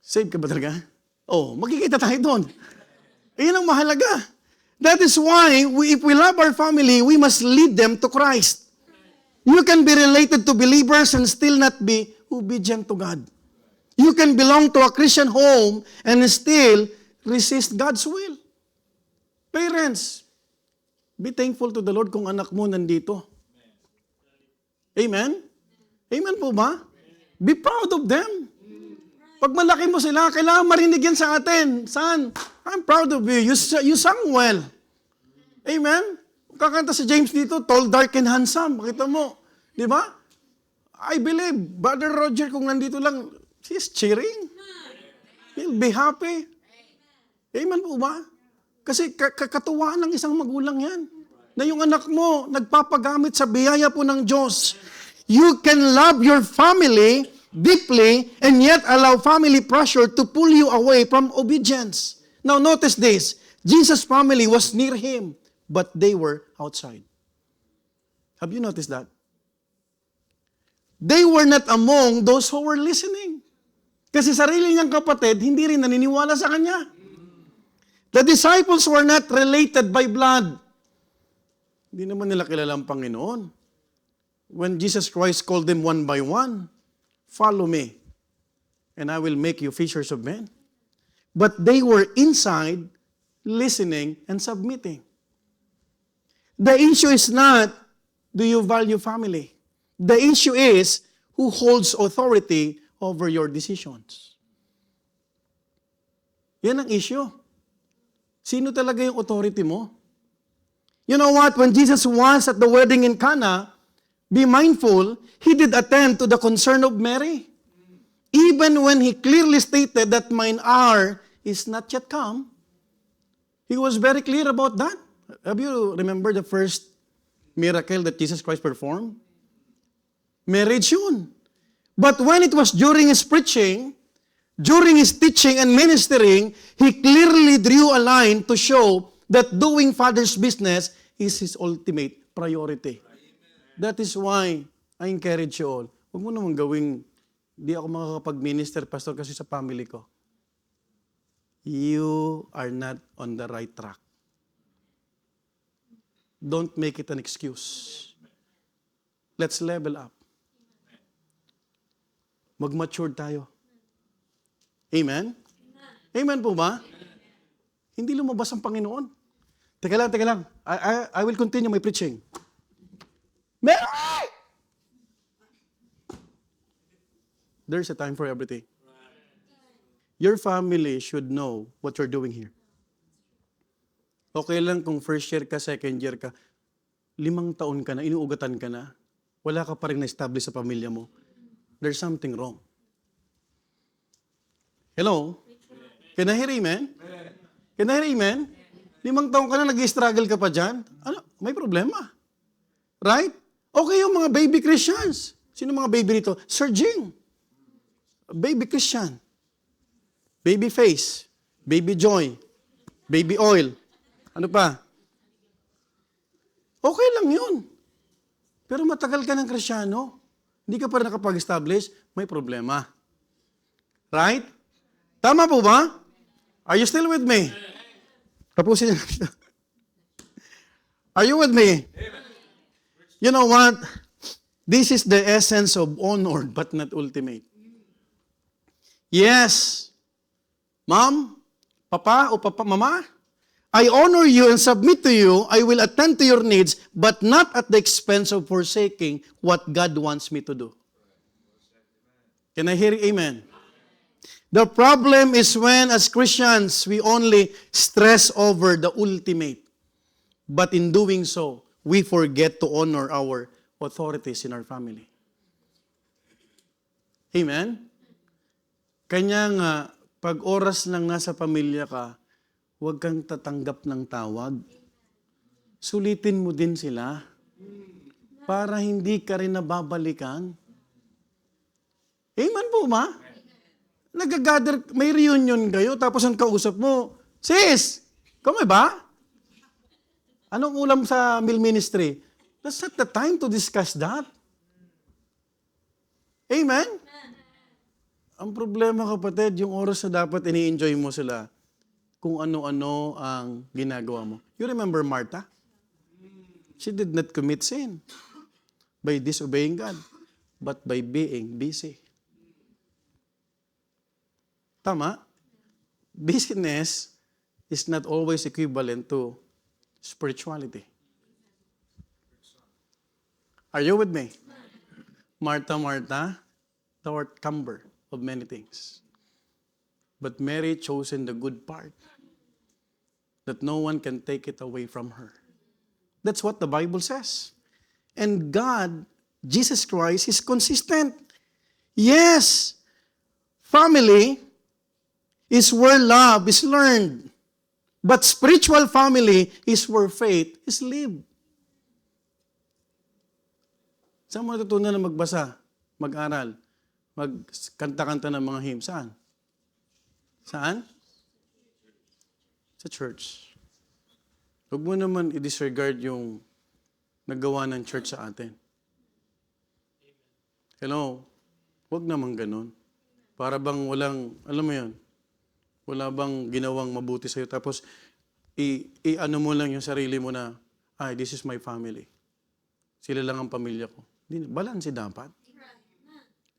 Save ka ba talaga? Oh, magkikita tayo doon. Iyan ang mahalaga. That is why, if we love our family, we must lead them to Christ. You can be related to believers and still not be obedient to God. You can belong to a Christian home and still resist God's will. Parents, be thankful to the Lord kung anak mo nandito. Amen? Amen po ba? Be proud of them. Pag malaki mo sila, kailangan marinig yan sa atin. Son, I'm proud of you. You sang well. Amen? Kakanta si James dito, tall, dark, and handsome. Makita mo. Di ba? I believe, Brother Roger, kung nandito lang, he's cheering. He'll be happy. Amen po ba? Kasi katuwaan ng isang magulang yan. Na yung anak mo, nagpapagamit sa biyaya po ng Diyos. You can love your family deeply and yet allow family pressure to pull you away from obedience. Now notice this. Jesus' family was near him, but they were outside. Have you noticed that? They were not among those who were listening. Kasi sarili niyang kapatid, hindi rin naniniwala sa kanya. The disciples were not related by blood. Hindi naman nila kilala ang Panginoon. When Jesus Christ called them one by one, follow me, and I will make you fishers of men. But they were inside, listening and submitting. The issue is not, do you value family? The issue is, who holds authority over your decisions? Yan ang issue. Sino talaga yung authority mo? You know what? When Jesus was at the wedding in Cana, be mindful, He did attend to the concern of Mary. Even when He clearly stated that mine hour is not yet come, He was very clear about that. Have you remembered the first miracle that Jesus Christ performed? Marriage yun. But when it was during His preaching, during His teaching and ministering, He clearly drew a line to show that doing Father's business is His ultimate priority. That is why I encourage you all, huwag mo naman gawing, di ako makakapag-minister, pastor, kasi sa family ko. You are not on the right track. Don't make it an excuse. Let's level up. Mag-mature tayo. Amen? Amen po ba? Hindi lumabas ang Panginoon. Teka lang. I will continue my preaching. Mary! There's a time for everything. Your family should know what you're doing here. Okay lang kung first year ka, second year ka, 5 taon ka na, inuugatan ka na, wala ka pa rin na-establish sa pamilya mo. There's something wrong. Hello? Can I hear amen? Can I hear amen? 5 taon ka na, nag-struggle ka pa dyan? Ano? May problema. Right? Okay yung mga baby Christians. Sino mga baby rito? Sir Jing. Baby Christian. Baby face. Baby joy. Baby oil. Ano pa? Okay lang yun. Pero matagal ka ng Kristyano, hindi ka pa rin nakapag-establish, may problema. Right? Tama po ba? Are you still with me? Tapusin niyo. Are you with me? You know what? This is the essence of honor, but not ultimate. Yes, Mom, Papa, Mama, I honor you and submit to you. I will attend to your needs, but not at the expense of forsaking what God wants me to do. Can I hear amen? The problem is when, as Christians, we only stress over the ultimate. But in doing so, we forget to honor our authorities in our family. Amen? Kanya nga, pag oras lang nasa pamilya ka, huwag kang tatanggap ng tawag. Sulitin mo din sila para hindi ka rin nababalikan. Amen po ba? Nag-gather, may reunion kayo, tapos ang kausap mo, sis, kami ba? Anong ulam sa meal ministry? That's not the time to discuss that. Amen? Ang problema, kapatid, yung oras na dapat ini-enjoy mo sila, kung ano-ano ang ginagawa mo. You remember Martha? She did not commit sin by disobeying God, but by being busy. Tama? Busyness is not always equivalent to spirituality. Are you with me? Martha, thou art cumbered of many things. But Mary chosen the good part, that no one can take it away from her. That's what the Bible says. And God, Jesus Christ, is consistent. Yes, family is where love is learned. But spiritual family is where faith is lived. Saan mo natutunan na magbasa, mag-aral, magkanta-kanta ng mga hymn? Saan? Saan? Sa church. Huwag mo naman i-disregard yung nagawa ng church sa atin. Hello? Huwag naman ganun. Para bang walang, alam mo yun, wala bang ginawang mabuti sa'yo, tapos i-ano mo lang yung sarili mo na, this is my family. Sila lang ang pamilya ko. Balanse dapat.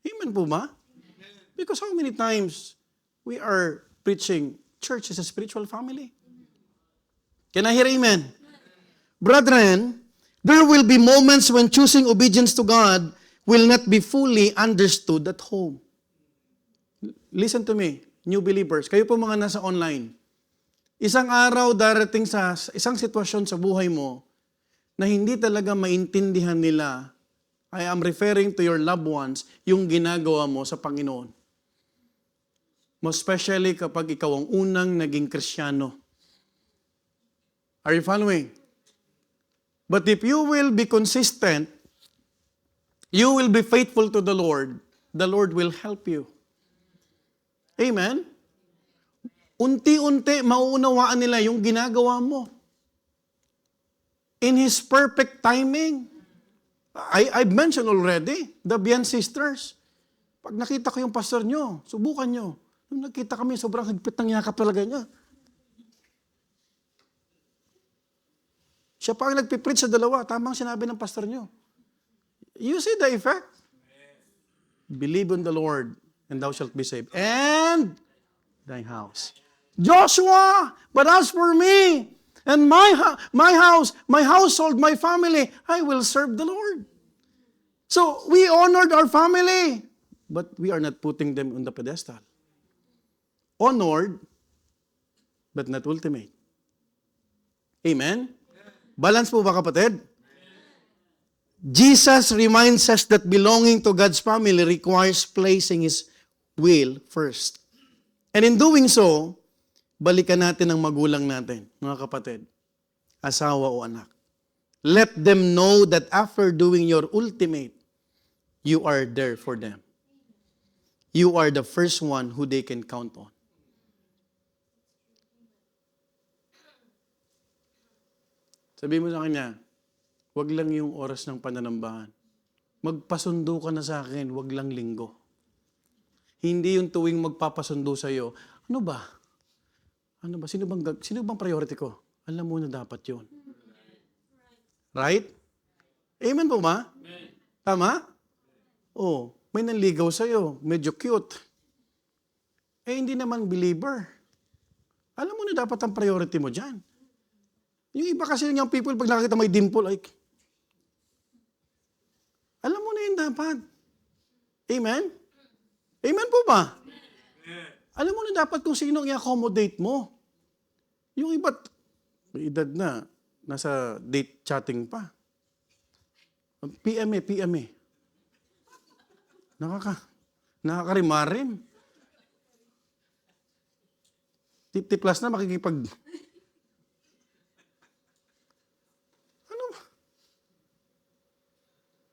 Amen po ba? Because how many times we are preaching church is a spiritual family? Can I hear amen? Brethren, there will be moments when choosing obedience to God will not be fully understood at home. Listen to me. new believers, kayo po mga nasa online, isang araw darating sa isang sitwasyon sa buhay mo na hindi talaga maintindihan nila, I am referring to your loved ones, yung ginagawa mo sa Panginoon. Most especially kapag ikaw ang unang naging Kristiyano. Are you following? But if you will be consistent, you will be faithful to the Lord will help you. Amen? Unti-unti, mauunawaan nila yung ginagawa mo. In His perfect timing. I've mentioned already, the Bian sisters. Pag nakita ko yung pastor nyo, subukan nyo. Nung nakita kami, sobrang higpit ng yakap talaga niya. Siya pa ang nagpipreach sa dalawa. Tamang sinabi ng pastor nyo. You see the effect? Believe in the Lord, and thou shalt be saved. And thy house. Joshua, but as for me, and my house, my household, my family, I will serve the Lord. So, we honored our family, but we are not putting them on the pedestal. Honored, but not ultimate. Amen? Balance po ba, kapatid? Jesus reminds us that belonging to God's family requires placing His will first. And in doing so, balikan natin ang magulang natin, mga kapatid, asawa o anak. Let them know that after doing your ultimate, you are there for them. You are the first one who they can count on. Sabi mo sa kanya, wag lang yung oras ng pananambahan. Magpasundo ka na sa akin, wag lang linggo. Hindi yung tuwing magpapasundo sa'yo, ano ba? Sino bang priority ko? Alam mo na dapat yun. Right? Amen po ba? Tama? Oh, may nanligaw sa'yo, medyo cute. Hindi naman believer. Alam mo na dapat ang priority mo dyan. Yung iba kasi yung people, pag nakakita may dimple, ay, alam mo na yun dapat. Amen? Amen po ba? Alam mo na dapat kung sino ang i-accommodate mo. Yung iba't, may edad na, nasa date chatting pa. PM. Nakakarimarim. 50 plus na makikipag...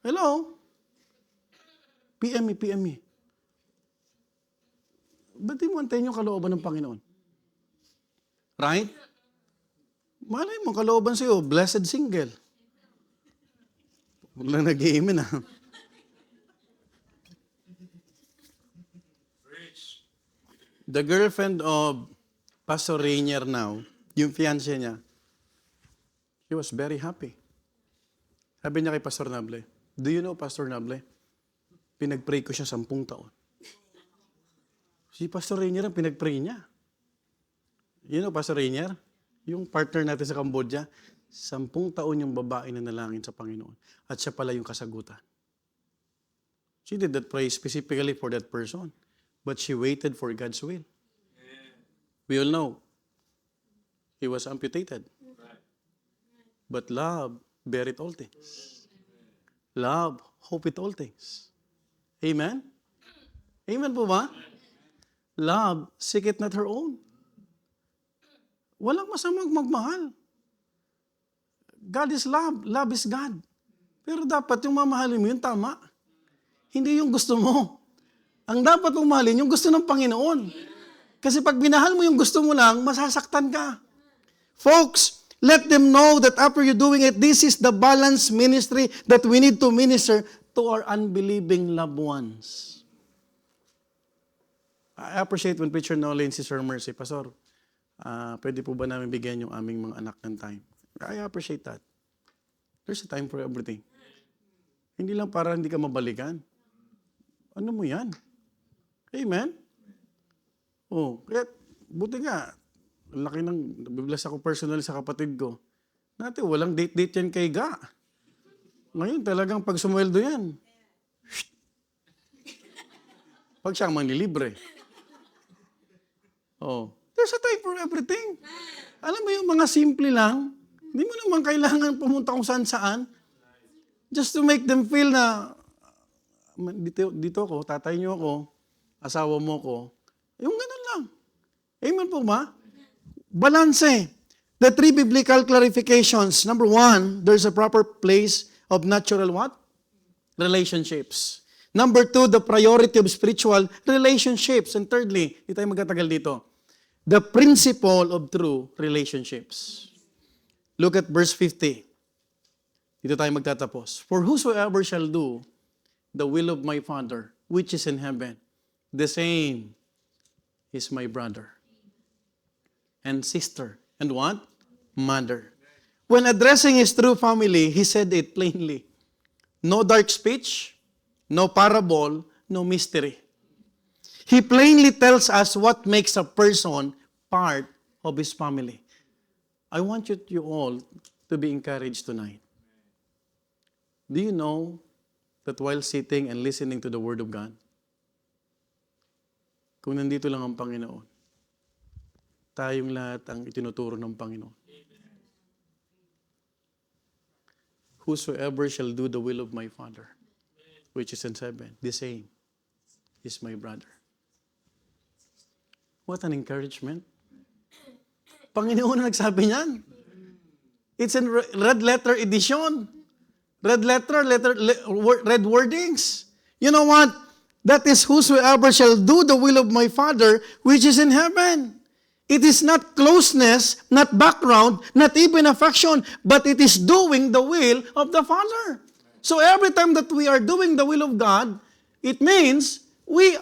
Hello? PM. Ba't di mo antayin yung kalooban ng Panginoon? Right? Malay mo, kalooban sa'yo, blessed single. Walang nag-i-amen ah. The girlfriend of Pastor Rainier now, yung fiancé niya, she was very happy. Sabi niya kay Pastor Nable, do you know, Pastor Nable, pinag-pray ko siya 10 taon. Si Pastor Rainier ang pinag-pray niya. You know, Pastor Rainier, yung partner natin sa Cambodia, 10 taon yung babae na nalangin sa Panginoon. At siya pala yung kasagutan. She did that pray specifically for that person. But she waited for God's will. We all know, he was amputated. But love beareth all things. Love hopeth all things. Amen? Amen po ba? Love seeketh not her own. Walang masamang magmahal. God is love. Love is God. Pero dapat yung mamahalin mo, yung tama. Hindi yung gusto mo. Ang dapat mong mahalin, yung gusto ng Panginoon. Kasi pag binahal mo yung gusto mo lang, masasaktan ka. Folks, let them know that after you doing it, this is the balanced ministry that we need to minister to our unbelieving loved ones. I appreciate when Preacher Nolan and Sister Mercy, Pastor, pwede po ba namin bigyan yung aming mga anak ng time? I appreciate that. There's a time for everything. Hindi lang para hindi ka mabalikan. Ano mo yan? Amen? Oh, kaya buti nga, laki ng, nabibless ako personally sa kapatid ko. Natin, walang date-date yan kay Ga. Ngayon, talagang pag sumweldo yan, pag siya manlilibre. Oh, there's a time for everything. Alam mo yung mga simple lang, hindi mo naman kailangan pumunta kung saan-saan. Just to make them feel na, dito ko, tatay niyo ako, asawa mo ko. Yung ganun lang. Amen po ba? Balance. The three biblical clarifications. Number one, there's a proper place of natural what? Relationships. Number two, the priority of spiritual relationships. And thirdly, hindi tayo magtatagal dito, the principle of true relationships. Look at verse 50. Dito tayo magtatapos. For whosoever shall do the will of my Father, which is in heaven, the same is my brother and sister. And what? Mother. When addressing his true family, he said it plainly. No dark speech, no parable, no mystery. He plainly tells us what makes a person part of his family. I want you all to be encouraged tonight. Do you know that while sitting and listening to the Word of God, kung nandito lang ang Panginoon, tayong lahat ang itinuturo ng Panginoon. Whosoever shall do the will of my Father, which is in heaven, the same is my brother. What an encouragement. Panginoon ang nagsabi niyan. It's in red letter edition. Red wordings. You know what? That is whosoever shall do the will of my Father, which is in heaven. It is not closeness, not background, not even affection, but it is doing the will of the Father. So every time that we are doing the will of God, it means we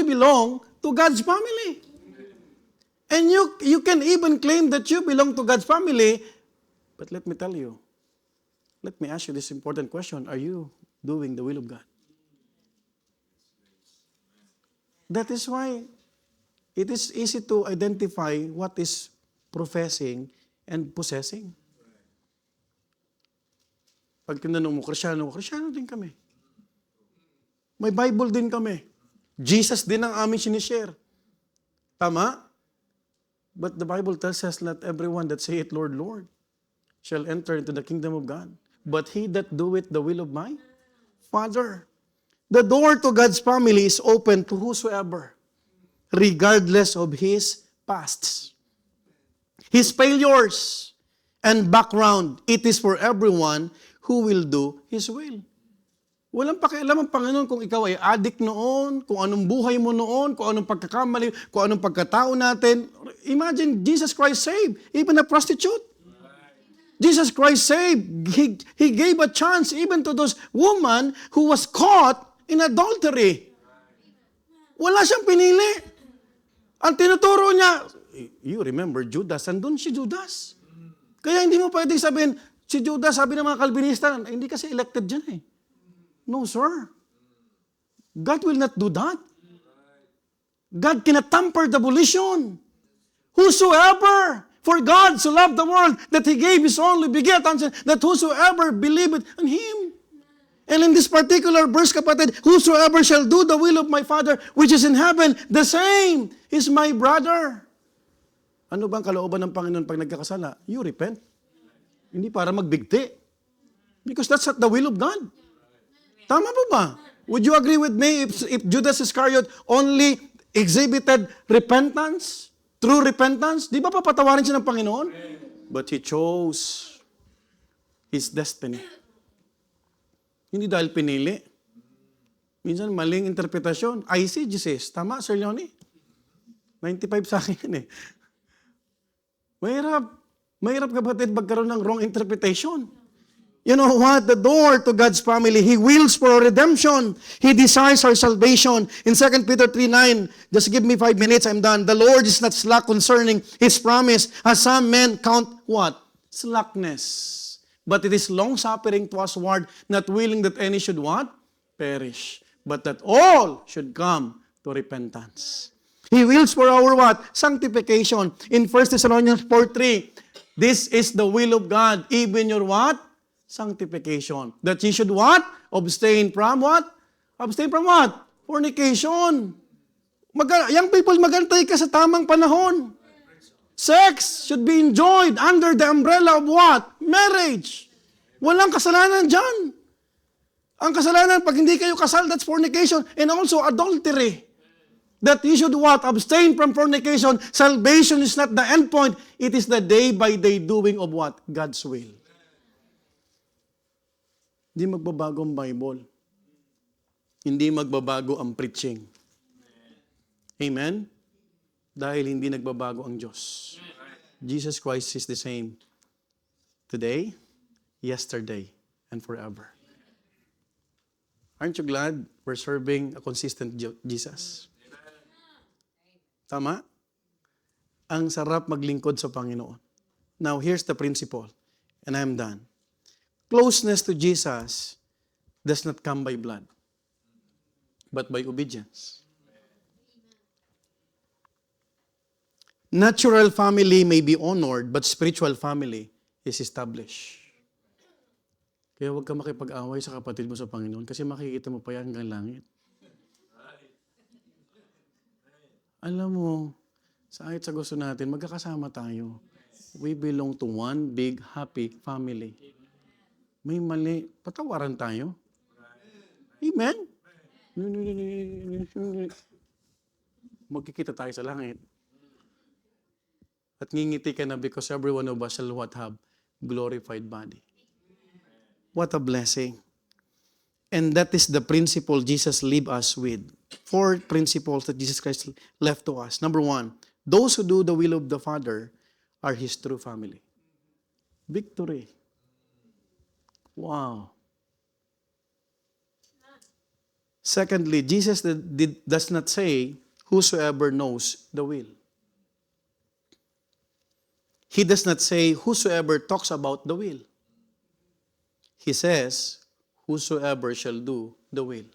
belong to God's family. And you can even claim that you belong to God's family, but let me tell you, let me ask you this important question. Are you doing the will of God? That is why it is easy to identify what is professing and possessing. Pag tinanong mo, Kristyano din kami. May Bible din kami. Jesus din ang aming sinishare. Tama? But the Bible tells us not everyone that saith, Lord, Lord, shall enter into the kingdom of God, but he that doeth the will of my Father. The door to God's family is open to whosoever, regardless of his pasts, his failures, and background. It is for everyone who will do his will. Walang pakialam ang Panginoon kung ikaw ay addict noon, kung anong buhay mo noon, kung anong pagkakamali, kung anong pagkatao natin. Imagine, Jesus Christ saved even a prostitute. Jesus Christ saved. He gave a chance even to those woman who was caught in adultery. Wala siyang pinili. Ang tinuturo niya, you remember Judas, andun si Judas. Kaya hindi mo pwedeng sabihin, si Judas, sabi ng mga Calvinista, hindi kasi elected dyan eh. No, sir. God will not do that. God cannot tamper the volition. Whosoever, for God so loved the world that He gave His only begotten Son, that whosoever believeth in Him. And in this particular verse, kapatid, whosoever shall do the will of my Father which is in heaven, the same is my brother. Ano bang kalooban ng Panginoon pag nagkakasala? You repent. Hindi para magbigti. Because that's not the will of God. Tama po ba? Would you agree with me if Judas Iscariot only exhibited repentance, true repentance? Di ba papatawarin siya ng Panginoon? But he chose his destiny. Hindi dahil pinili. Minsan maling interpretasyon. I see Jesus. Tama, Sir Leonie? 95 sa akin yan eh. Mahirap kapatid magkaroon ng wrong interpretation. You know what? The door to God's family, He wills for our redemption. He desires our salvation. In 2 Peter 3:9, just give me 5 minutes, I'm done. The Lord is not slack concerning His promise, as some men count what? Slackness. But it is long-suffering to usward, not willing that any should what? Perish. But that all should come to repentance. He wills for our what? Sanctification. In 1 Thessalonians 4:3, this is the will of God, even your what? Sanctification. That ye should what? Abstain from what? Abstain from what? Fornication. Young people, magantay ka sa tamang panahon. Sex should be enjoyed under the umbrella of what? Marriage. Walang kasalanan dyan. Ang kasalanan, pag hindi kayo kasal, that's fornication. And also adultery. That you should what? Abstain from fornication. Salvation is not the end point. It is the day-by-day doing of what? God's will. Hindi magbabago ang Bible. Hindi magbabago ang preaching. Amen? Dahil hindi nagbabago ang Diyos. Jesus Christ is the same today, yesterday, and forever. Aren't you glad we're serving a consistent Jesus? Tama? Ang sarap maglingkod sa Panginoon. Now, here's the principle, and I'm done. Closeness to Jesus does not come by blood, but by obedience. Natural family may be honored, but spiritual family is established. Kaya huwag ka makipag-away sa kapatid mo sa Panginoon kasi makikita mo pa yan hanggang langit. Alam mo, kahit sa gusto natin, magkakasama tayo. We belong to one big, happy family. May mali, patawaran tayo. Amen? Magkikita tayo sa langit. At ngingiti ka na because every one of us shall what have glorified body. What a blessing. And that is the principle Jesus leave us with. 4 principles that Jesus Christ left to us. Number 1, those who do the will of the Father are His true family. Victory. Wow. Secondly, Jesus does not say, whosoever knows the will. He does not say, whosoever talks about the will. He says, whosoever shall do the will.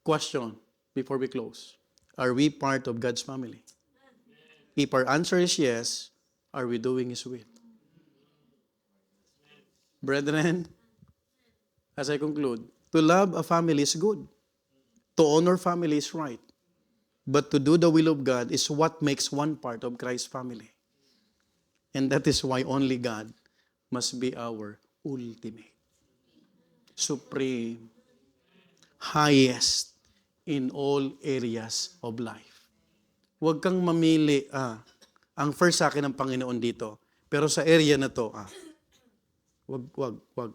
Question before we close. Are we part of God's family? If our answer is yes, are we doing His will? Brethren, as I conclude, to love a family is good. To honor family is right. But to do the will of God is what makes one part of Christ's family. And that is why only God must be our ultimate, supreme, highest in all areas of life. Huwag kang mamili, ang first sa akin ng Panginoon dito, pero sa area na to, wag.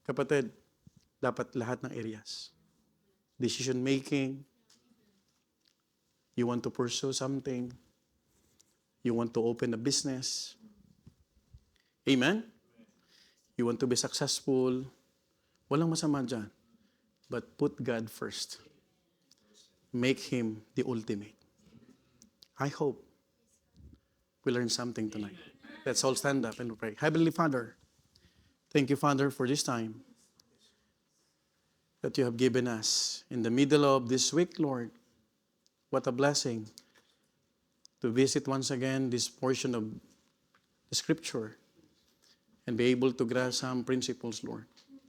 Kapatid, dapat lahat ng areas. Decision making, you want to pursue something, you want to open a business, amen? You want to be successful, walang masama dyan. But put God first. Make Him the ultimate. I hope we learn something tonight. Let's all stand up and pray. Heavenly Father, thank you, Father, for this time that you have given us in the middle of this week, Lord. What a blessing to visit once again this portion of the Scripture and be able to grasp some principles, Lord.